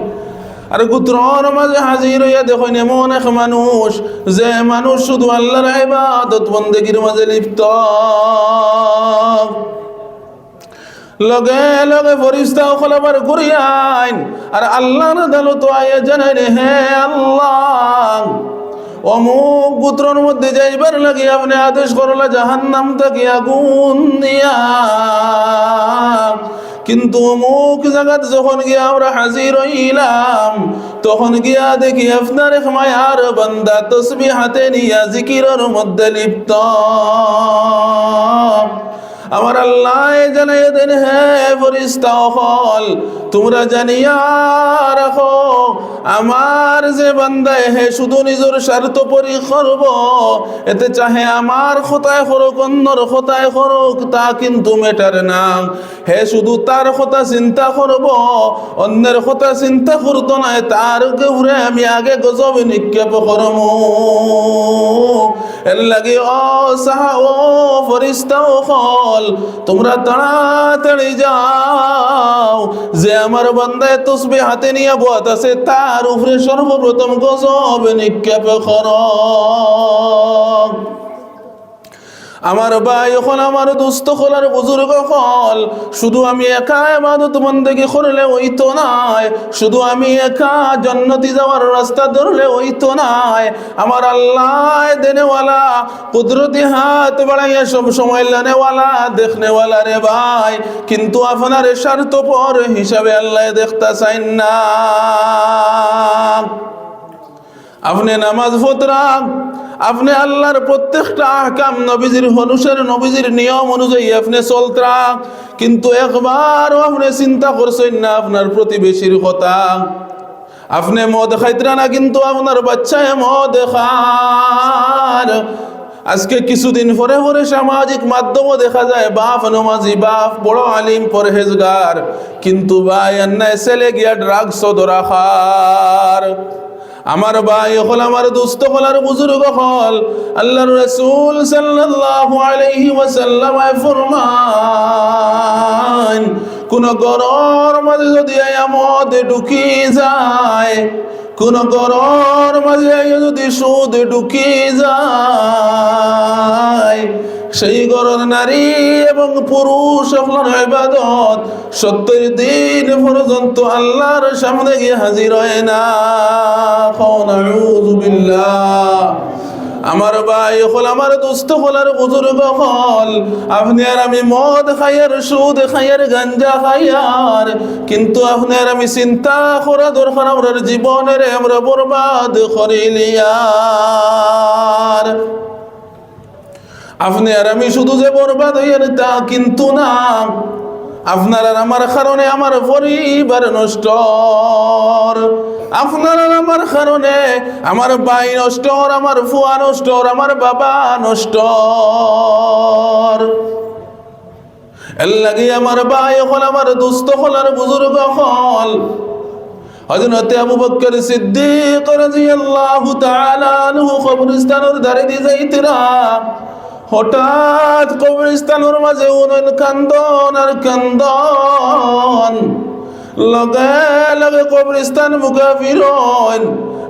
আর গোত্রের মাঝে হাজির হইয়া দেখেন এমন এক মানুষ, যে মানুষ শুধু আল্লাহর ইবাদত বন্দেগীর মাঝে লিপ্ত। লগে লগে ফেরেশতা হল আবার ঘুরিয়া আইন, আর আল্লাহর আদালত আইয়া জানাই, হে আল্লাহ, অমুক গোত্রের মধ্যে যাইবার লাগে আপনি আদেশ করলা জাহান্নাম থেকে আগুন দিয়া, কিন্তু অমুক জায়গাত যখন গিয়া আমরা হাজির হইলাম তখন গিয়া দেখি আপনার এক মায়ার বান্দা তসবিহ হাতে নিয়া জিকিরের মধ্যে লিপ্ত। আমার আল্লাহ জানাই দেন, হে ফেরেশতা হল, তোমরা জানিয়া রাখো আমার যে বান্দা হে শুধু নিজের স্বার্থ পরি করব, এতে চাহে আমার খোতায় করুক অন্যর খোতায় করুক তা কিন্তু মেটার না। হে শুধু তার কথা চিন্তা করব, অন্যের কথা চিন্তা করতো না, তার উপরে আমি আগে গজব নিক্ষেপ করব। এর লাগে ও সাহা ও ফেরেশতা হল, সকল তোমরা তাড়াতাড়ি যাও, যে আমার বান্দায় তসবিহ হাতে নিয়ে বয়াত আছে তার উপরে সর্বপ্রথম গজব নিক্ষেপ করো। আমার ভাই হল, আমার দুস্থ হল, আর বুজুর্গ হল, শুধু আমি একা ইবাদত বন্দেগি করলে হইতো নাই, শুধু আমি একা জান্নাতি যাওয়ার রাস্তা ধরলে হইতো নাই। আমার আল্লাহ দেনেওয়ালা, কুদরতি হাত বাড়াইয়া সব সময় লানেওয়ালা, দেখনেওয়ালা রে ভাই। কিন্তু আপনার স্বার্থপর হিসাবে আল্লাহ দেখতে চাই না। আপনি নামাজ ফতরাক, আপনি আল্লাহর প্রত্যেকটা আহকাম নবীজির অনুসারে, নবীজির নিয়ম অনুযায়ী আপনি চলতাম, কিন্তু একবারও আপনি চিন্তা করছেন না আপনার প্রতিবেশীর কথা। আপনি মদ খাইতরা না, কিন্তু আপনার বাচ্চায় মদ খান। আজকে কিছুদিন পরে পরে সামাজিক মাধ্যমে দেখা যায় বাপ নমাজি, বাপ বড় আলিম পরহেজগার, কিন্তু ভাই অন্যায় ছেলে গিয়া ড্রাগস ধরা খার। আমার ভাই হল, আমার দুস্থ হল, আর বুজুর্গ হল, আল্লাহর রাসূল সাল্লাল্লাহু আলাইহি ওয়াসাল্লাম ফরমান, কোন গরর মাঝে যদি মদ ঢুকি যায়, কোন গরর মাঝে যদি সুদ ঢুকি যায়, সেই গরর নারী এবং পুরুষ আপনার ইবাদত 70 দিন পর্যন্ত আল্লাহর সামনে গিয়ে হাজির হয় না। নাউযু বিল্লাহ। আমার ভাই হল, আমার দুস্থ হল, আর বুজুর্গ হল, আপনি আর আমি মদ খাইয়ার, সুদ খাইয়ার, গাঞ্জা খাইয়ার, কিন্তু আপনি আর আমি চিন্তা করা দরকার আমার জীবনের আমরা বরবাদ করিলিয়ার। আপনি আর আমি শুধু যে বরবাদ হইয়ার তা কিন্তু না, আপনার আর আমার কারণে আমার পরিবার নষ্ট, আপনার আর আমার কারণে আমার ভাই নষ্ট, আমার ফুয়া নষ্ট, আমার বাবা নষ্ট। এর লাগি আমার ভাই হল, আমার দুস্থ হল, আর বুজুর্গ হল, হযরত আবু বকর সিদ্দিক রাদিয়াল্লাহু তাআলা আনহু কবরস্থানের ধারে দিয়ে যাইতরা, হঠাৎ কবরস্থানের মাঝে উনন কান্দন আর কান্দন, লগে লগে কবরস্থান মুকাফির হন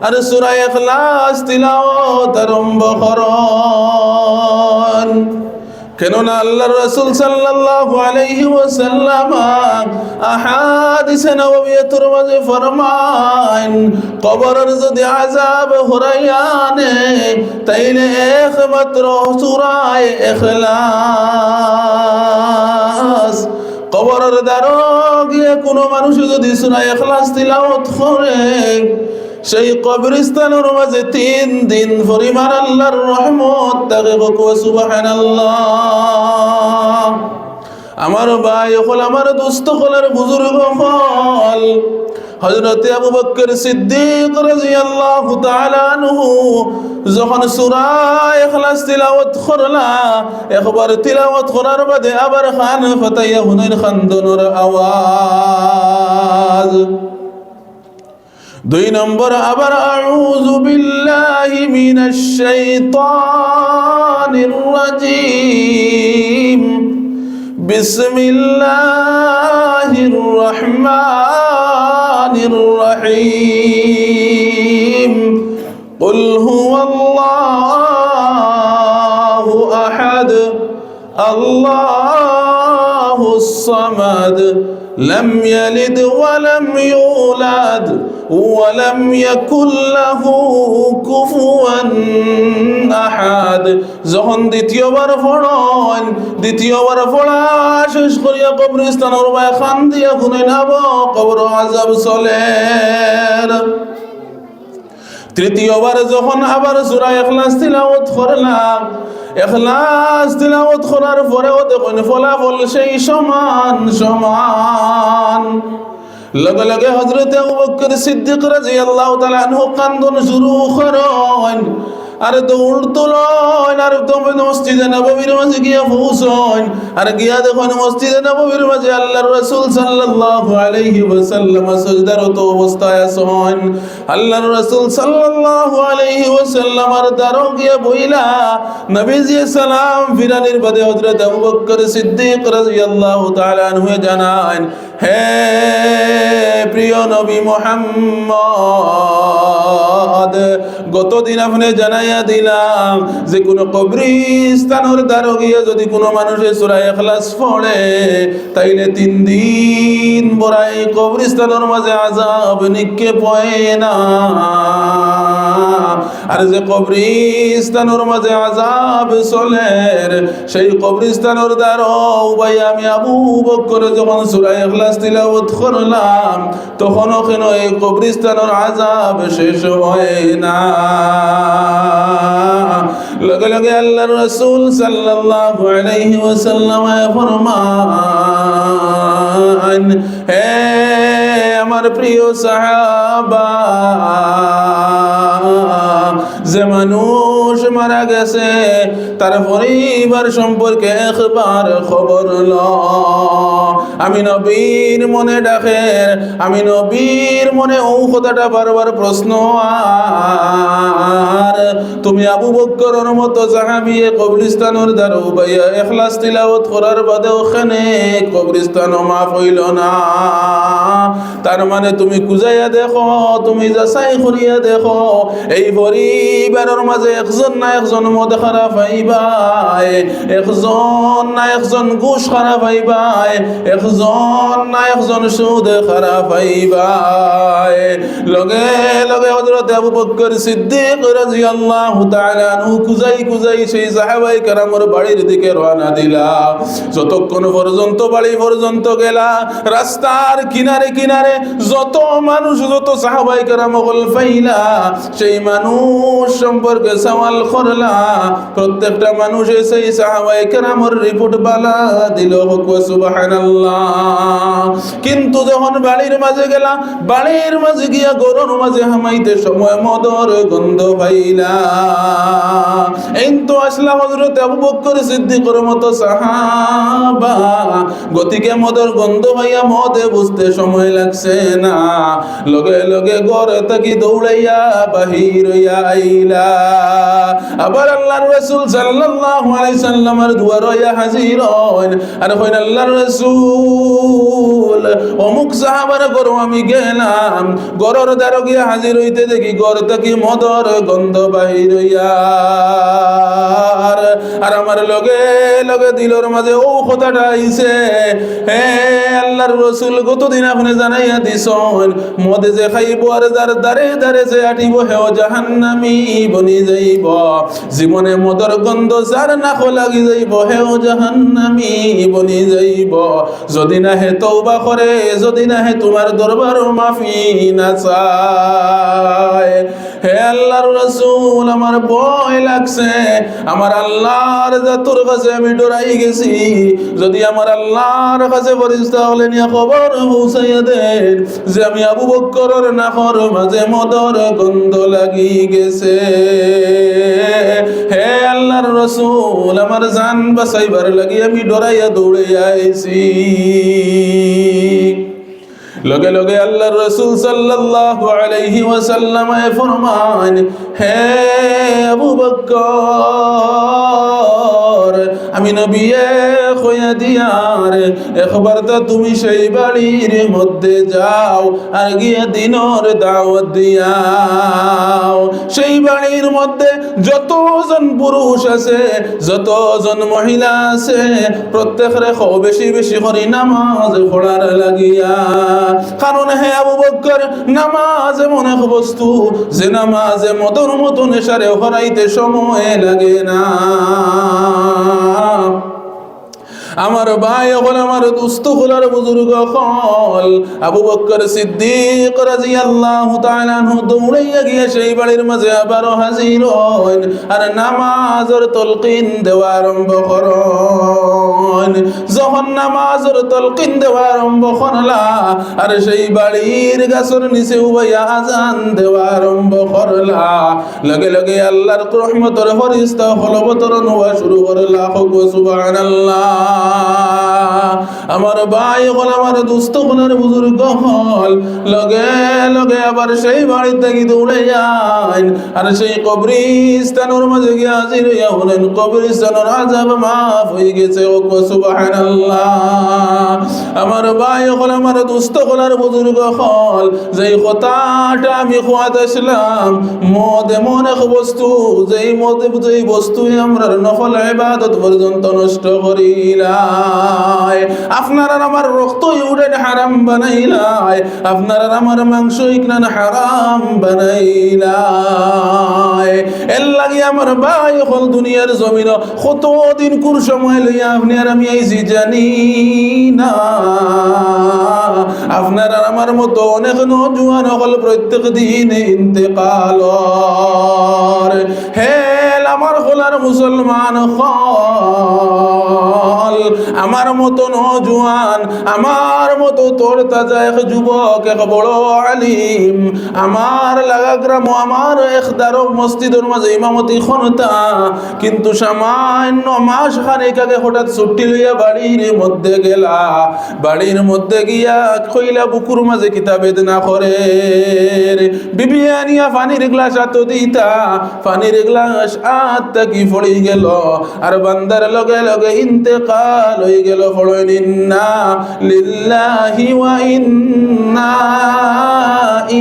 আর সূরা ইখলাস তিলাওয়াত আরম্ভ করেন। কেননা আল্লাহর রাসূল সাল্লাল্লাহু আলাইহি ওয়াসাল্লাম আহাদিসে নববিয়্যতুর মাঝে ফরমান, কবরের যদি আযাব হরাইয়ানে তাইলে একমাত্র সূরা ইখলাস। কবরের দ্বারে গিয়ে কোনো মানুষ যদি সূরা ইখলাস তিলাওয়াত করে, সেই কবরস্থানের মাঝে 3 দিন পরিমাণ আল্লাহর রহমত তাকে বকো সুবহানাল্লাহ। আমার ভাই হল, আমার দুস্থ হল, আর বুজুর্গ হল, হযরত আবু বকর সিদ্দিক রাদিয়াল্লাহু তাআলা আনহু যখন সূরা ইখলাস তিলাওয়াত করলা, একবার তিলাওয়াত করার বাদে আবার খান ফাতাইয়া হুনাইন খান্দনের আওয়াজ, 2 নম্বর আবার আউযু বিল্লাহি মিনাশ শাইতানির রাজীম, বিসমিল্লাহির রহমানির রহিম, কুল হুয়াল্লাহু আহাদ, আল্লাহুস সামাদ, লাম ইয়ালিদ ওয়া লাম ইউলাদ ওয়ালাম ইয়াকুল লাহু কুফুয়ান আহাদ। যখন দ্বিতীয়বার পড়েন, দ্বিতীয়বার পড়া শেষ করিয়া কবরস্থানের বাই খান দিয়া শুনে নাব কবর আযাব চলে। তৃতীয়বার যখন আবার সূরা ইখলাস তিলাওয়াত করলাম, ইখলাস তিলাওয়াত করার পরেও দেখুন ফলাফল সেই সমান সমান। লগে লগে হযরত আবু বকর সিদ্দিক রাদিয়াল্লাহু তাআলা আনহু কান্দন শুরু করেন আর দৌড় তুলন আর তুমি মসজিদে নববীর মাঝে গিয়া পৌঁছন আর গিয়া দেখুন মসজিদে নববীর মাঝে আল্লাহর রাসূল সাল্লাল্লাহু আলাইহি ওয়াসাল্লাম সিজদারত অবস্থায় আছেন। আল্লাহর রাসূল সাল্লাল্লাহু আলাইহি ওয়াসাল্লাম আর দারো গিয়া বইলা নবীজি সালাম ফিরানির বাদে হযরত আবু বকর সিদ্দিক রাদিয়াল্লাহু তাআলা আনহু জানান, হে প্রিয় নবী মুহাম্মদ, গতদিন আপনি জানাইয়া দিলাম যে কোন কবরস্থানের দ্বারে গিয়ে যদি কোনো মানুষের সূরা ইখলাস পড়ে তাইলে 3 দিন বড়াই কবরস্থানের মাঝে আযাব নিক্ষেপ হয় না। আর যে কবরস্থানের মাঝে আযাব চলে সেই কবরস্থানের দ্বারে ভাই আমি আবু বকর যখন সূরা ইখলাস তিলাওয়াত করলাম তখন ওখানে এই কবরস্থানের আযাব শেষ হয় না। লগে লগে আল্লাহর রাসূল সাল্লাল্লাহু আলাইহি ওয়াসাল্লাম ফরমান, হে আমার প্রিয় সাহাবা, যে মানুষ মারা গেছে তার পরিবার সম্পর্কে একবার খবর ল। আমি নবীর মনে ডাকে, আমি নবীর মনে ও কথাটা বারবার প্রশ্ন আর তুমি আবু বকরের মতো সাহাবী কবরস্থানের দ্বারে বাইয়া ইখলাস তিলাওয়াত করার বাদে ওখানে কবরস্থানও মাফ হইল না। তার মানে তুমি কুজাইয়া দেখো, তুমি যাচাই করিয়া দেখো এই পরিবারের মাঝে একজন না একজন মদ খারাপ হইবাই, একজন না একজন ঘুষ খারাপ হইবাই, একজন না একজন সুদ খারাপ হইবাই। লগে লগে হযরত আবু বকর সিদ্দিক রাদিয়াল্লাহু তাআলা আনহু কুজাই কুজাই সেই সাহাবায়ে কেরামের বাড়ির দিকে রওনা দিলা। যতক্ষণ পর্যন্ত বাড়ি পর্যন্ত গেলা রাস্তার কিনারে কিনারে যত মানুষ যত সাহাবায়ে কেরাম হল ফাইলা সেই মানুষ সম্পর্কে সওয়াল করলা। প্রত্যেকটা মানুষ সেই সাহাবায়ে কেরামের রিপোর্ট বালা দিল, সুবহানাল্লাহ। কিন্তু যখন বাড়ির মাঝে গেলা বাড়ির মাঝে গিয়া গরুর মাঝে হামাইতে সময় মদর গন্ধ পাইলা। এই তো আসলা হযরত আবু বকর সিদ্দিকের মতো সাহাবা, গতিকে মদর গন্ধ পাইয়া মদে বুঝতে সময় লাগছে না, লগে লগে ঘরে থাকি দৌড়াইয়া বাহির হইয়া আইলা। আবার আল্লাহর রাসূল সাল্লাল্লাহু আলাইহি সাল্লামের দুয়ারে হইয়া হাজির হন আর কইন, আল্লাহর রাসূল অমুক সাহাবার ঘর আমি গেলাম, ঘরের দ্বারে গিয়া হাজির হইতে দেখি ঘর থাকি মদর গন্ধ বাহির হইয়া। আর আমার লগে লগে দিলর মাঝে ও কথাটা আইছে, হে আল্লাহর রাসূল গতদিন আপনি জানাইয়া দিছেন মদে যে খাইব আর যার দারে দারে যে আটিব হেও জাহান্নামী বনি যাইব। জীবনে মদর গন্ধ যার নাক লাগি যাইব হেও জাহান্নামী বনি যাইব। যদি না হে তওবা করে, যদি না হে তোমার দরবার মাফি না চায়। হে আল্লাহর রাসূল আমার ভয় লাগছে, আমার আল্লাহর জাতুর কাছে আমি ডরাই গেছি। যদি আমার আল্লাহর কাছে ফেরেশতা হলে নিয়ে খবর পৌঁছাইয়া দেন যে আমি আবু বকরের নাকর মাঝে মদর গন্ধ লাগি গেছে। হে আল্লাহর রাসূল আমার জান বাঁচাইবার লাগি আমি ডরাইয়া দৌড়ে আইছি। লগে লগে আল্লাহর রাসূল সাল্লাল্লাহু আলাইহি ওয়াসাল্লাম ফরমান, হে আবু বকর আমি নবী কইয়া দিয়ার একবার তো তুমি সেই বাড়ির মধ্যে যাও আর গিয়ে দিনের দাওয়াত দিয়াও। সেই বাড়ির মধ্যে যতজন পুরুষ আছে যতজন মহিলা আছে প্রত্যেকরে বেশি বেশি করে নামাজ পড়ার লাগিয়া। কারণ হে আবু বকর নামাজ এমন এক বস্তু যে নামাজে মদর মতো নেশারে হরাইতে সময় লাগে না। আমার ভাই হল, আমার দোস্ত হলার বুজুর্গ হল, আবু বকর সিদ্দিক রাদিয়াল্লাহু তাআলা আনহু দৌড়াইয়া গিয়ে সেই বাড়ির মাঝে আবারও হাজির হন আর নামাজের তলকিন দেওয়া আরম্ভ করেন। যখন নামাজের তলকিন দেওয়া আরম্ভ করলা আর সেই বাড়ির গাছের নিচে উবাইয়া আজান দেওয়া আরম্ভ করলা, লগে লগে আল্লাহর রহমতের ফেরেশতা হলবতরণ হওয়া শুরু করলা। সুবহানাল্লাহ। আমার ভাই হল, আমার দোস্ত হলার বুজুর্গ হল, লগে লগে আবার সেই বাড়ি থেকে দৌড়ে যান আর সেই কবরস্থানের মাঝে গিয়ে হাজির হইয়া বলেন, কবরস্থানের আযাব মাফ হয়ে গেছে। ও সুবহানাল্লাহ। আমার ভাই হল, আমার দোস্ত হলার বুজুর্গ হল, যেই কথাটা আমি খোয়াতে আসলাম, মদ এমন এক বস্তু, যেই মদ যেই বস্তু আমরা নফল ইবাদত পর্যন্ত নষ্ট করিলাই। আপনার আর আমার রক্ত ইউরেন হারাম বানাইলাই, আপনার আর আমার মাংস ইকনান হারাম বানাইলাই। এর লাগি আমার ভাই হল দুনিয়ার জমিন কতদিন কোন সময় লইয়া আপনি আর আমি আইছি জানি না। আপনার আর আমার মতো অনেক নওজোয়ান হল প্রত্যেক দিন ইন্তেকাল। হে আমার হলার মুসলমান হল, আমার মতো নওজোয়ান, আমার মতো তোর তাজা এক যুবক, এক বড় আলিম, আমার লাগা গ্রাম, আমার এক দারো মসজিদের মাঝে ইমামতি খনতা, কিন্তু সামান্য মাস খানেক আগে হঠাৎ ছুটি লইয়া বাড়ির মধ্যে গেলা। বাড়ির মধ্যে গিয়া কইলা বুকুর মাঝে কিতা বেদনা করে, বিবি আনিয়া পানির গ্লাস আতো দিতা, পানির গ্লাস আত্মা কি পড়ে গেল আর বান্দার লগে লগে ইন্তেকাল হয়ে গেল। পড়েন ইন্না লিল্লাহি ওয়া ইন্না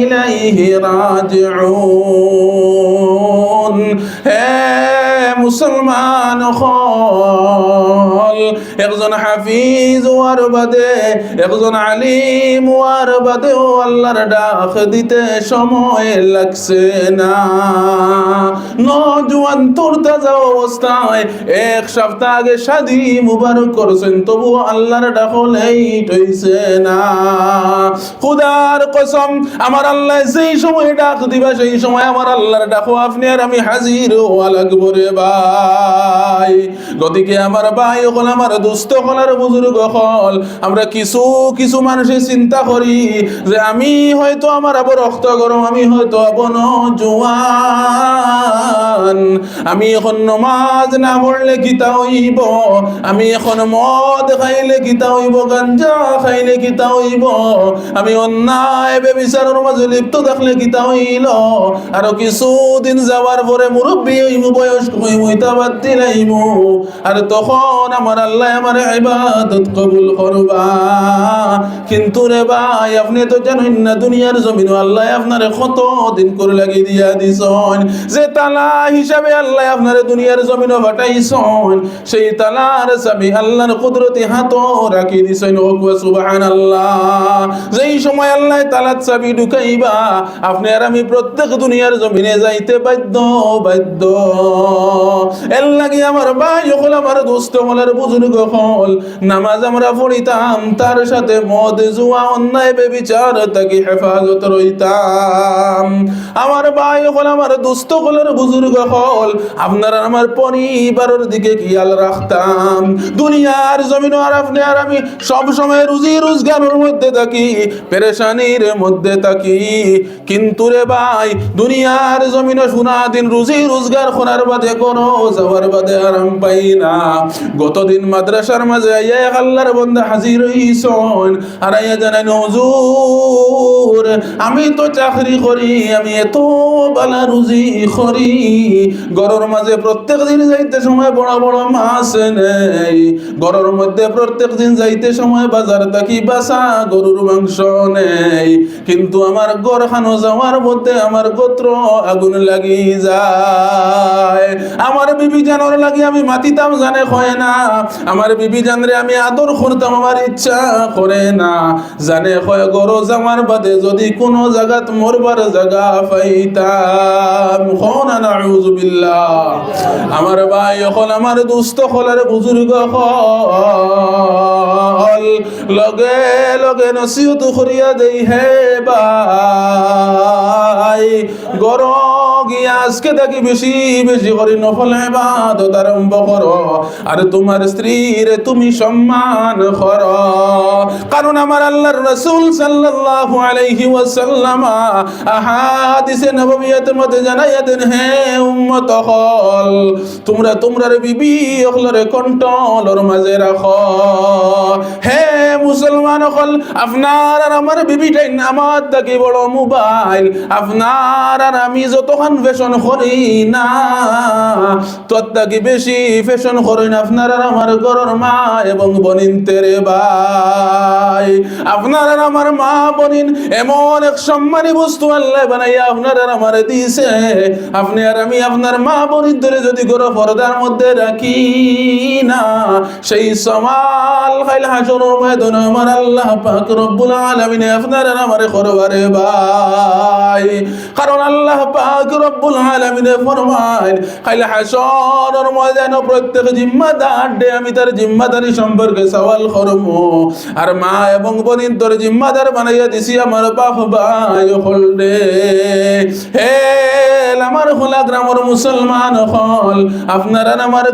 ইলাইহি রাজিউন। হে মুসলমান হল, একজন হাফিজ ওয়ার বাদে, একজন আলিম ওয়ার বাদে ও আল্লাহর ডাক দিতে সময় লাগছে না। নওজোয়ান তোর তাজা অবস্থায় এক সপ্তাহ আগে শাদী মুবারক করছেন, তবু আল্লাহর ডাক লেট হইছে না। খুদার কসম, আমার আল্লাহ যেই সময় ডাক দিবা সেই সময় আমার আল্লাহর ডাক আপনি আর আমি হাজির হওয়া লাগবো রে ভাই। গতিকে আমার ভাই হল, আমার দোস্ত হলার বুজুর্গ হল, আমরা কিছু কিছু মানুষের চিন্তা করি যে আমি হয়তো আমার আবার রক্ত গরম, আমি হয়তো আবার নওজোয়ান, আমি এখন নমাজ না পড়লে কিতা হইব, আমি এখন মদ খাইলে কিতা হইব, গাঞ্জা খাইলে কিতা হইব, আমি অন্যায় বেবিচারের মাঝে লিপ্ত থাকলে কিতা হইল, আরো কিছুদিন যাওয়ার পরে মুরব্বী হইমু, বয়স হইমু, ইতা বাদ দিলাইমু, আর তখন আমার আল্লাহ আমার ইবাদত কবুল করবা। কিন্তু রে ভাই, আপনি তো জানেন না দুনিয়ার জমিন আল্লাহ আপনারে কত দিন করে লাগিয়ে দিয়া দিছেন, যে তালা হিসাবে আল্লাহ আপনারে দুনিয়ার জমিন পাঠাইছেন, সেই তালার চাবি আল্লাহর কুদরতি হাত রাখি দিছেন। ও সুবহানাল্লাহ। যেই সময় আল্লাহ তালার চাবি ঢুকাইবা, আপনি আর আমি প্রত্যেক দুনিয়ার জমিনে যাইতে বাধ্য বাধ্য। এর লাগি আমার ভাই হল, আমার দোস্ত হলার বুজুর্গ হল, নামাজ আমরা পড়িতাম, তার সাথে মদ জুয়া অন্যায় বেবিচার তাকে হেফাজত রইতাম। আমার ভাই হল, আমার দোস্ত হলার বুজুর্গ হল, আপনারা আমার পরিবারের দিকে খেয়াল রাখতাম। দুনিয়ার জমিন আর আপনি আর আমি সব সময় রুজি রোজগারের মধ্যে থাকি, পেরেশানির মধ্যে থাকি, কিন্তু রে ভাই দুনিয়ার জমিন সোনা দিন রুজি রোজগার করার বাদে কোনো যাওয়ার বাদে আরাম পাই না। গতদিন মাদ্রাসার মাঝে আইয়া এক আল্লাহর বান্দা হাজির হইছেন আর আইয়া জানেন, হুজুর আমি তো চাকরি করি, আমি এত বালা রুজি করি, ঘরের মাঝে প্রত্যেক দিন যাইতে সময় বড় বড় মাছ নেই, ঘরের মধ্যে প্রত্যেক দিন যাইতে সময় বাজার থাকি বাসা গরুর মাংস নেই, কিন্তু আমার ঘরখানো যাওয়ার মধ্যে আমার গোত্র আগুন লাগি যায়। আমার বিবি জানোর লাগি আমি মাতিতাম জানে হয় না, আমার বিবি জানরে আমি আদর করতাম আমার ইচ্ছা করে না, জানে হয় গরো যাওয়ার বাদে যদি কোনো জায়গাত মরবার জায়গা পাইতাম, নাউযু বিল্লাহ। আমার ভাই হল, আমার দুস্থ হল, আর বুজুর্গ হল, লগে লগে নসিহত করিয়া দেই হে ভাই, গর গিয়া আজকে থাকি বেশি বেশি করে নফল ইবাদত আরম্ভ করো, আর তোমার স্ত্রীর তুমি সম্মান করো। কারণ আমার আল্লাহর রাসূল সাল্লাল্লাহু আলাইহি ওয়াসাল্লাম আহাদিসে নববিয়তের মধ্যে জানাইয়া দেন, হে উম্মত হল, তোমরা তোমরার বিবি হলরে কন্ট্রোলের মাঝে রাখো। হে মুসলমান হল, আপনার আর আমার বিবিটাই নামাজ থাকি বড় মোবাইল, আপনার আর আমি যতক্ষণ ফ্যাশন করি না, তোর থাকি বেশি ফ্যাশন করি না আপনার আর আমার ঘরের মা এবং বনিন তেরে ভাই। আপনার আর আমার মা বনিন এমন এক সম্মানী বস্তু আল্লাহ বানাইয়া আপনার আর আমার দিয়েছে, আপনি আর আমি আপনার মা বনিন ধরে যদি ঘরে পর্দার মধ্যে রাখি না, সেই সমাল খাইল হাসরের ময়দানে আমার আল্লাহ পাক রব্বুল আলামিন আপনার আর আমার করবারে ভাই। কারণ আল্লাহ পাক রব্বুল আলামিন ফরমায়, খাইল হাসরের ময়দানে প্রত্যেক জিম্মাদার দে আমি তার জিম্মাদারি সম্পর্কে সওয়াল করব, আর মা এবং বোনের তোর জিম্মাদার বানাইয়া দিছি আমার বাপ ভাই হল রে। হে আমার খোলা গ্রামের মুসলমান হল, আপনারা আমার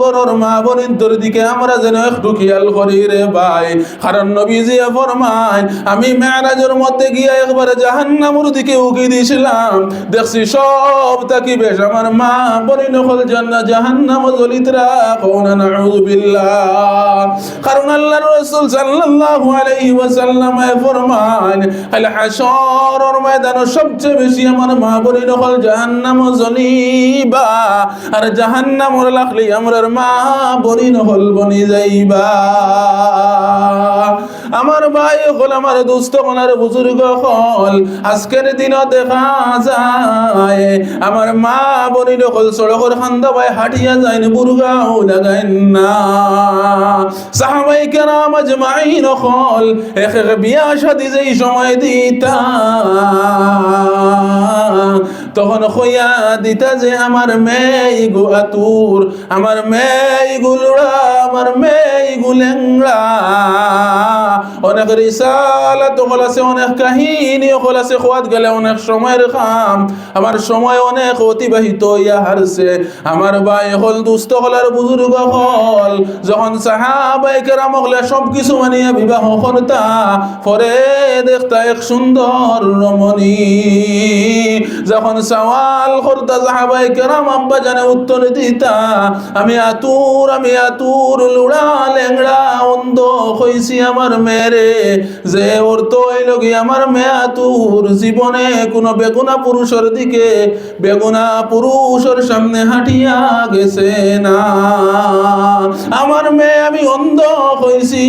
গরর মা বোনের তোর দিকে আমরা যেন একটু খেয়াল করি রে ভাই। কারণ নবীজি ফরমায়, আমি মেরাজের মধ্যে গিয়া একবার জাহান্নামের দিকে উকি দিয়েছিলাম, দেখছি সব তাকি বেশ আমার মা বোনের হল জান্নাত জাহান্নাম জ্বলিত রাখুন, নাউযু বিল্লাহ। কারণ আল্লাহর রাসূল সাল্লাল্লাহু আলাইহি ওয়াসাল্লাম ফরমান, আল হাসরের ময়দানে সবচেয়ে বেশি আমার মা বোনের হল জাহান্নাম জ্বলিবা, আর জাহান্নামের লাগলি আমরার মা বোনের হল বনি যাইবা। আমার ভাই হল, আমার দুস্থ হল, আর বুজুর্গ হল, আজকের দিনও দেখা যায় আমার মা বোনের হল সড়কের খান্দা ভাই হাঁটিয়া যায় না, বুরগাও লাগাইন না। সাহাবাই কেরাম আজমাইন হল এক এক বিয়া শাদী যেই সময় দিতা, তখন খইয়া দিতা যে আমার মেয়ে গো আতুর, আমার মেয়ে গুলড়া, আমার মেয়ে গুলেংড়া। অনেক রিসালাত হল আছে, অনেক কাহিনী হল আছে, খোয়াত গেলে অনেক সময়ের কাম, আমার সময় অনেক অতিবাহিত হইয়া হারছে। আমার ভাই হল, দুস্থ হল, আর বুজুর্গ হল, যখন সাহাবায়ে কেরাম হলে সব কিছু মানিয়া বিবাহ করতা, পরে দেখতা এক সুন্দর রমণী, যখন সওয়াল করতা সাহাবায়ে কেরাম আব্বা জানে উত্তর দিতা, আমি আতুর, আমি আতুর, লুড়া লেংড়া অন্ধ হইছি আমার মেরে, যে ওর তো লগি আমার মেয়ে আতুর জীবনে কোনো বেগুনা পুরুষের দিকে, বেগুনা পুরুষের সামনে হাঁটিয়া গেছে না। আমার মেয়ে আমি অন্ধ হইছি,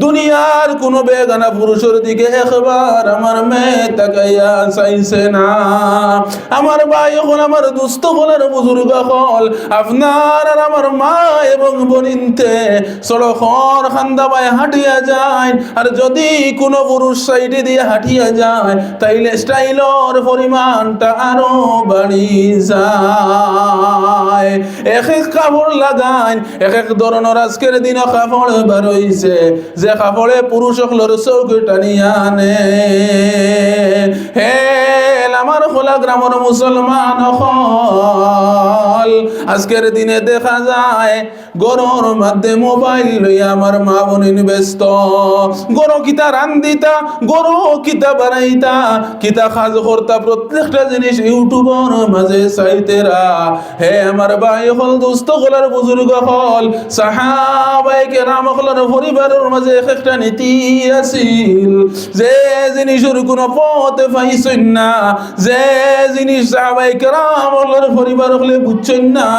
দুনিয়ার কোন বেগানা পুরুষের দিকে একবার আমার মেয়ে তাকাইয়া চাইছে না। আমার ভাই হল, আমার দুস্থ হলের বুজুর্গ হল, আপনার আর আমার মা এবং বনিনতে সড়কর খান্দা ভাই হাঁটিয়া যায়, আর যদি কোনো পুরুষ সাইডে দিয়ে হাঁটিয়া যায়, তাইলে স্টাইলর পরিমাণটা আরো বাড়ি যায়। এক এক কাপড় লাগান, এক এক ধরনের আজকের দিনে কাপড় বার হইছে, যে কাপড়ে পুরুষ হলর চৌক টানিয়া আনে। হে আমার খোলা গ্রামের মুসলমান হল, আজকের দিনে দেখা যায় গরুর মধ্যে মোবাইল লইয়া আমার মা বোনিন ব্যস্ত। গরু কিতা রান্দিতা, গরু কিতা বানাইতা, কিতা খাজ করতা, প্রত্যেকটা জিনিস ইউটিউবের মাঝে চাইতেরা। হে আমার ভাই হল, দুস্থ হলার বুজুর্গ হল, সাহাবায়ে কেরাম হলর পরিবারের মাঝে একটা নীতি আছিল, যে জিনিসের কোনো পথে পাইছেন না, যে জিনিস সাহাবায়ে কেরাম হলর পরিবার হলে বুঝছেন না,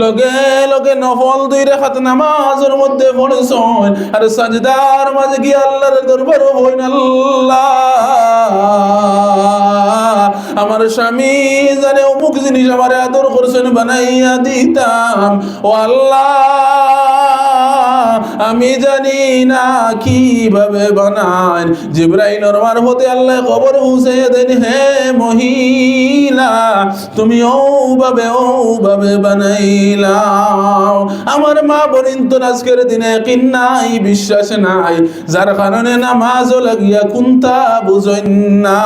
লগে লগে নফল 2 রাকাত নামাজের মধ্যে পড়েছেন, আর সাজদার মাঝে গিয়ে আল্লাহর দরবারে বলেন, আল্লাহ আমার স্বামী জানে অমুক জিনিস আমার আদর করছেন, বানাইয়া দিতাম। ও আল্লাহ আমি জানি না কিভাবে বানায়। জিবরাইলের মারফতে আল্লাহ খবর পৌঁছে দেন, হে মহিলা তুমি ওভাবে বানাইলাম। আমার মা বলিন তো আজকের দিনে কিন নাই, বিশ্বাস নাই, যার কারণে নামাজও লাগিয়া কুন্তা বুঝইন না।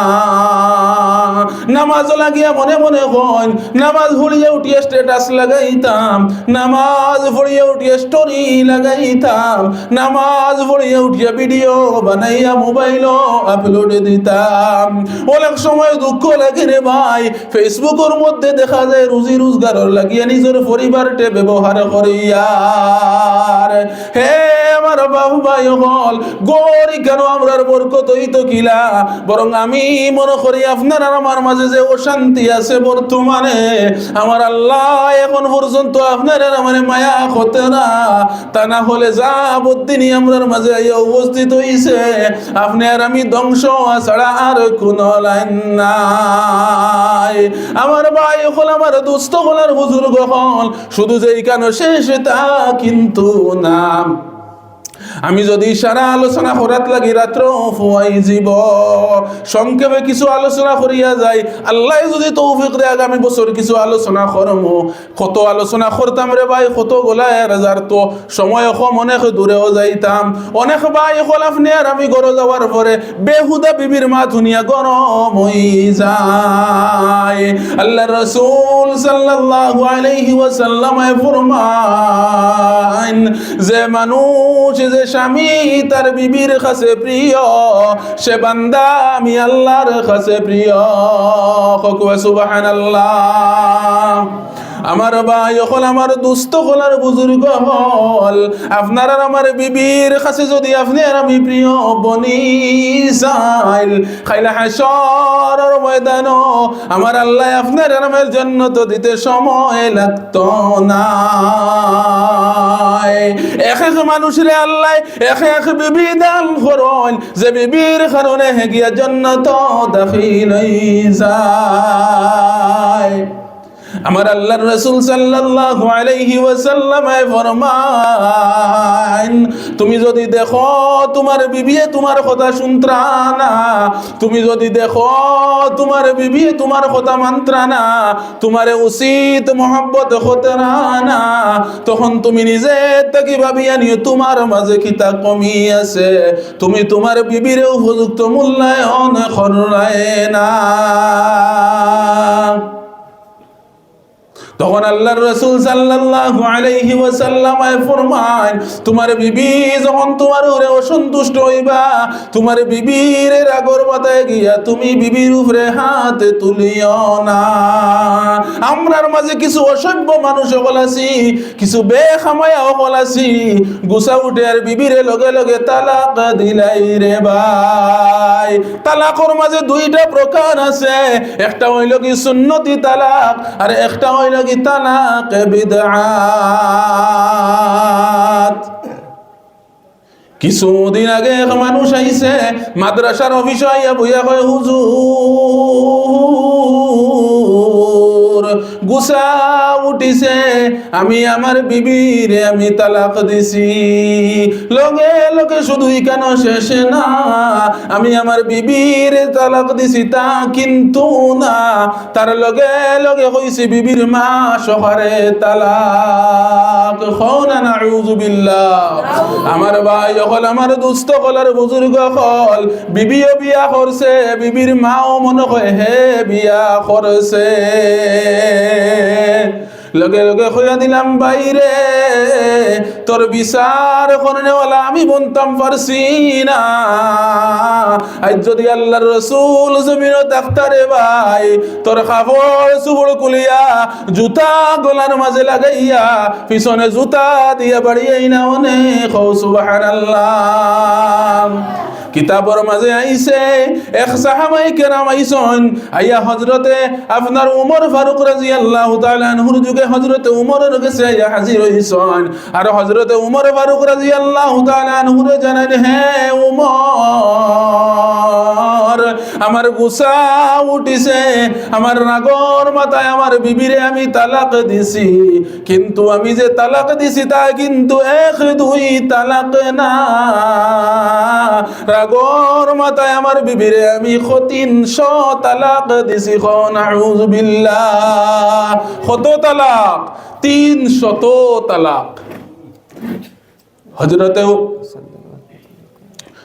নামাজ লাগিয়া মনে মনে হন, নামাজ পড়িয়া উঠিয়া স্ট্যাটাস লাগাইতাম, নামাজ পড়িয়া উঠিয়া স্টোরি লাগাইতাম, নামাজ পড়িয়া উঠিয়া ভিডিও বানাইয়া মোবাইল আপলোড দিতাম। অনেক সময় দুঃখ লাগে রে ভাই, ফেসবুকের মধ্যে দেখা যায় রুজি রোজগারের লাগিয়া নিজের পরিবারকে ব্যবহার করিয়ার। হে আমার বাবু ভাই হল গরি কেন আমরার বরকত হইতো কিলা, বরং আমি মনে করি আপনার আর আমার মাঝে যে অশান্তি আছে বর্তমানে, আমার আল্লাহ এখন পর্যন্ত আপনার আর আমার মায়া হতে না, তা না হলে যা বদিনই আমরার মাঝে উপস্থিত হইছে, আপনি আর আমি ধ্বংস ছাড়া আর কোন লাইন নাই। আমার ভাই হল, আমার দুস্থ হলার বুজুর্গ হল, শুধু যে কেন শেষ তা কিন্তু না। আমি যদি সারা আলোচনা করাত লাগি রাত্র ফুয়াই জীব, সংক্ষেপে কিছু আলোচনা করিয়া যাই। আল্লাহ যদি তৌফিক দেয় আগামী বছর কিছু আলোচনা করমু। কত আলোচনা করতাম রে ভাই, কত গোলায় রাজার তো সময় কম, অনেক দূরেও যাইতাম। অনেক ভাই হল আপনি আর আমি ঘরে যাওয়ার পরে বেহুদা বিবির মা ধুনিয়া গরম হই যায়। আল্লাহ রাসূল সাল্লাল্লাহু আলাইহি ওয়াসাল্লাম ফরমান, যে মানুষ যে স্বামী তার বিবির কাছে প্রিয়, সে বান্দা আমি আল্লাহর কাছে প্রিয়। সুবহানাল্লাহ। আমার ভাই হল, আমার দুস্থ হলার বুজুর্গ হল, আপনার আর আমার বিবির কাছে যদি আপনি আর আমি প্রিয় বনি যাই, খাইলা হাসরের ময়দানো আমার আল্লাহ আপনার আর আমার জান্নাত দিতে সময় লাগতো না। এক এক মানুষের আল্লাহ এক এক বিবি দান করেন, যে বিবির কারণে গিয়া জান্নাত দাখিল হয়ে যায়। আমার আল্লাহর রাসূল সাল্লাল্লাহু আলাইহি ওয়াসাল্লাম ফরমান, তুমি যদি দেখো তোমার বিবি তোমার কথা শুনত্রা না, তুমি যদি দেখো তোমার বিবি তোমার কথা মানত্রা না, তোমার উচিত মোহাব্বত হতে না, তখন তুমি নিজে থেকে ভাবিয়া নিও তোমার মাঝে কিতা কমি আছে, তুমি তোমার বিবির উপযুক্ত মূল্যায়ন করলাই না। তখন আল্লাহর রাসূল সাল্লাল্লাহু আলাইহি ওয়াসাল্লাম ফরমান, তোমার বিবি যখন তোমার উপরে অসন্তুষ্ট হইবা, তোমার বিবির রাগর বাতায় গিয়া তুমি বিবির উপরে হাত তুলিও না। আমরার মাঝে কিছু অসভ্য মানুষ সকল আছি, কিছু বেখামায়া সকল আছি, গুছা উঠে আর বিবিরে লগে লগে তালাক দিলাই রে ভাই। তালাকর মাঝে দুইটা প্রকার আছে, একটা হইল কি সুন্নতি তালাক, আর একটা হইল কি তালাক বিদআত। কিছুদিন আগে এক মানুষ আইছে মাদ্রাসার অফিসে আইয়া বইয়া কয়, হুজুর গুছা উঠিছে, আমি আমার বিবিরে আমি তালাক দিছি। লগে লগে শুধুই কেন শেষ না, আমি আমার বিবিরে তালাক দিছি তা কিন্তু না, তার লগে লগে কইছি বিবির মা সহারে তালাক। খাওনা নাউযু বিল্লাহ। আমার ভাই হল, আমার দুস্থ হলার বুজুর্গ হল, বিবিও বিয়া করছে, বিবির মাও মনে হয় হে বিয়া করছে। লগে লগে হইয়া দিলাম বাইরে, তোর বিচার করনেওয়ালা আমি বনতাম পারছি না। আজ যদি আল্লাহর রাসূল জমিন ডাক্তারে ভাই, তোর কাপড় চুপড় কুলিয়া জুতা গলার মাঝে লাগাইয়া পিছনে জুতা দিয়া বাড়িয়াই না অনেক। সুবহানাল্লাহ। কিতাবর মাঝে আইছে এক সাহাবায়ে কেরাম আইছন, আইয়া হযরতে আপনার ওমর ফারুক রাদিয়াল্লাহু তাআলা আনহুর যুগে হযরতে ওমরের কাছে আইয়া হাজির হইছন। আর হযরতে ওমর ফারুক রাদিয়াল্লাহু তাআলা আনহুরে জানান, হে ওমর আমার গুসা উঠিছে, আমার রাগর মাথায় আমার বিবিরে আমি তালাক দিছি, কিন্তু আমি যে তালাক দিছি তা কিন্তু 1-2 তালাক না, রাগর মাথায় আমার বিবিরে আমি 300 তালাক দিছি। নাউযু বিল্লাহ। কত তালাক? 300 তালাক।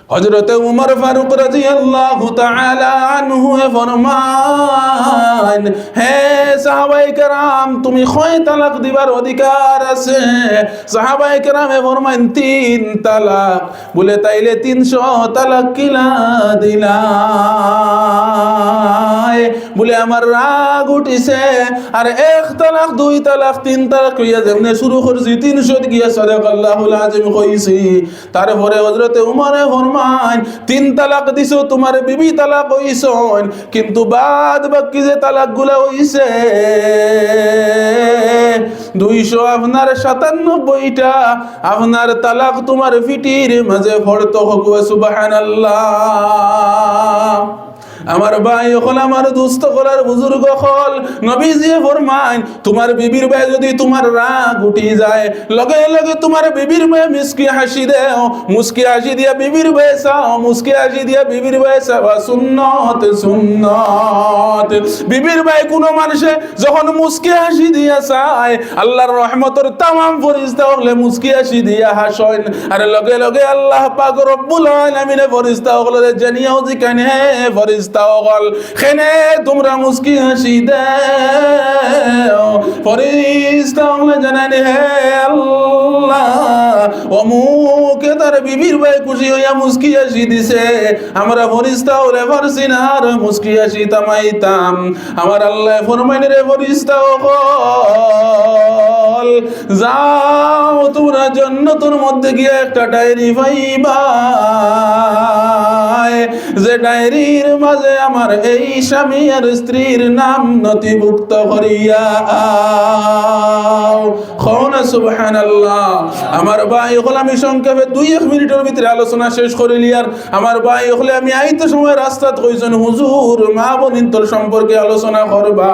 হযরতে উমর ফারুক রাদিয়াল্লাহু তাআলা আনহু ফরমান, হে সাহাবায়ে কেরাম, তুমি কয় তালাক দিবার অধিকার আছে? সাহাবায়ে কেরামে ফরমান 3 তালাক। বলে তাইলে 300 তালাক কিলা দিলাই? বলে আমার রাগ উঠিছে, আর 1 তালাক 2 তালাক 3 তালাক কইয়া যেমনে শুরু করছি 300 গিয়া সাদাকাল্লাহুল আযীম কইছি। তারপরে হযরতে উমরে ফরমান, 3 তালাক দিছো, তোমার বিবি তালাক হইছন, কিন্তু বাদ বাকি যে তালাক গুলা হইছে 200 আপনার 97টা আপনার তালাক তোমার ফিটির মাঝে পড়তো। সুবহানাল্লাহ। আমার ভাই হল, আমার দুস্থ হলার বুজুর্গ হল, নবীজি ফরমায় তোমার বিবির ভাই যদি তোমার রাগ উঠি যায়, লগে লগে তোমার বিবির ভাই মুস্কি হাসি দেও, মুস্কি হাসি দিয়া বিবির ভাই চাও, মুস্কি হাসি দিয়া বিবির ভাই চাওয়া সুন্নত সুন্নত। বিবির ভাই কোন মানুষে যখন মুস্কি হাসি দিয়া চায়, আল্লাহর রহমতের তামাম ফেরেশতা হলে মুস্কি হাসি দিয়া হাসেন, আর লগে লগে আল্লাহ পাক রব্বুল আলামিন ফেরেশতা হলে জানিয়াও জিকানে ফেরেশতা খেনে তোমরা মুস্কি হাসি দেও, ফেরেশতা জানানে হে আল্লাহ অমুকে তার বিবির ভাই খুশি হইয়া মুস্কি হাসি দিছে, আমরা ফেরেশতা হলে পারছি না আর মুস্কি হাসি থামাইতাম। আমার আল্লাহ ফরমাইন রে ফেরেশতা হল, যাও তোমরা জান্নাতের মধ্যে গিয়ে একটা ডায়েরি পাইবা, যে ডায়েরির মাঝে আমার এই স্বামী আর স্ত্রীর নাম নথিভুক্ত করিয়া সুবহানাল্লাহ। আমার ভাই হল, আমি সংক্ষেপে 2-1 মিনিটের ভিতরে আলোচনা শেষ করিলি। আর আমার ভাই হলে আমি আইতে সময় রাস্তাত কইছেন, হুজুর মা বোনিন্তর সম্পর্কে আলোচনা করবা,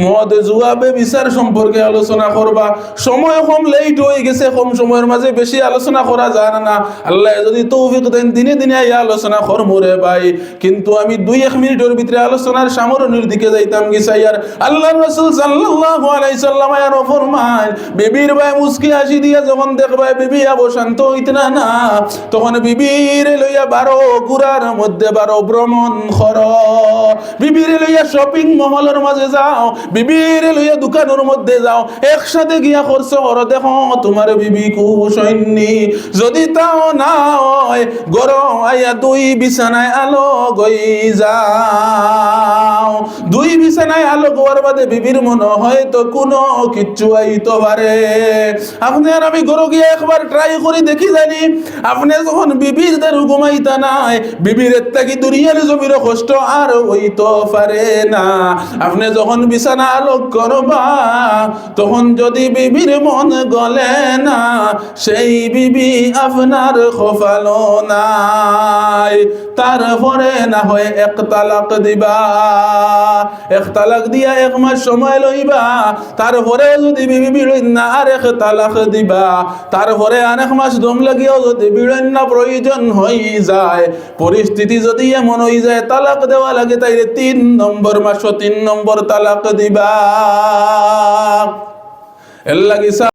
মদ জুয়া বেবিচার সম্পর্কে আলোচনা করবা, সময় কম, লেট হয়ে গেছে, কম সময়ের মাঝে বেশি আলোচনা করা যায় না। আল্লাহ যদি তৌফিক দেন দিনে দিনে এই আলোচনা করবো রে ভাই, কিন্তু আমি 2-1 মিনিটের ভিতরে আলোচনার সামরণের দিকে যাইতাম গিসাই। আর আল্লাহর রাসূল সাল্লাল্লাহু আলাইহি সাল্লাম আর ফরমান, বিবির ভাই মুস্কি হাসি দিয়া যখন দেখবা বিবি আবো শান্ত হইতে না, তখন বিবির লইয়া 12 ঘুরার মধ্যে 12 ভ্রমণ কর, বিবির লইয়া শপিং মহলের মাঝে যাও, বিবির লইয়া দোকানের মধ্যে যাও, একসাথে গিয়া খরচ করো, দেখো তোমার বিবি খুশ হয়নি। যদি তাও না হয়, গরম আইয়া 2 বিছানায় আলো গই যাও, 2 বিছানায় আলো গোয়ার বাদে বিবির মনে হয় তো কোনো কিচ্ছু আইতো পারে। আপনি আর আমি গরু গিয়ে একবার ট্রাই করি দেখি জানি, আপনি যখন বিবিরদের ঘুমাইতা নাই, বিবির থাকি দুনিয়ার জমির কষ্ট আর হইতো পারে না। আপনি যখন বিছানা আলোক করবা, তখন যদি বিবির মন গলে না, সেই বিবি আপনার খোফালো নাই, তারপরে না হয় 1 তালাক দিবা, 1 তালাক দিয়া 1 মাস সময় লইবা, তারপরে যদি বিবি বিড়ইন না আর 1 তালাক দিবা, তারপরে আর 1 মাস দম লাগিয়েও যদি বিড়ইন না প্রয়োজন হয়ে যায়, পরিস্থিতি যদি এমন হয়ে যায় তালাক দেওয়া লাগে, তাইলে 3 নম্বর মাসও 3 নম্বর তালাক দিবা। এর লাগি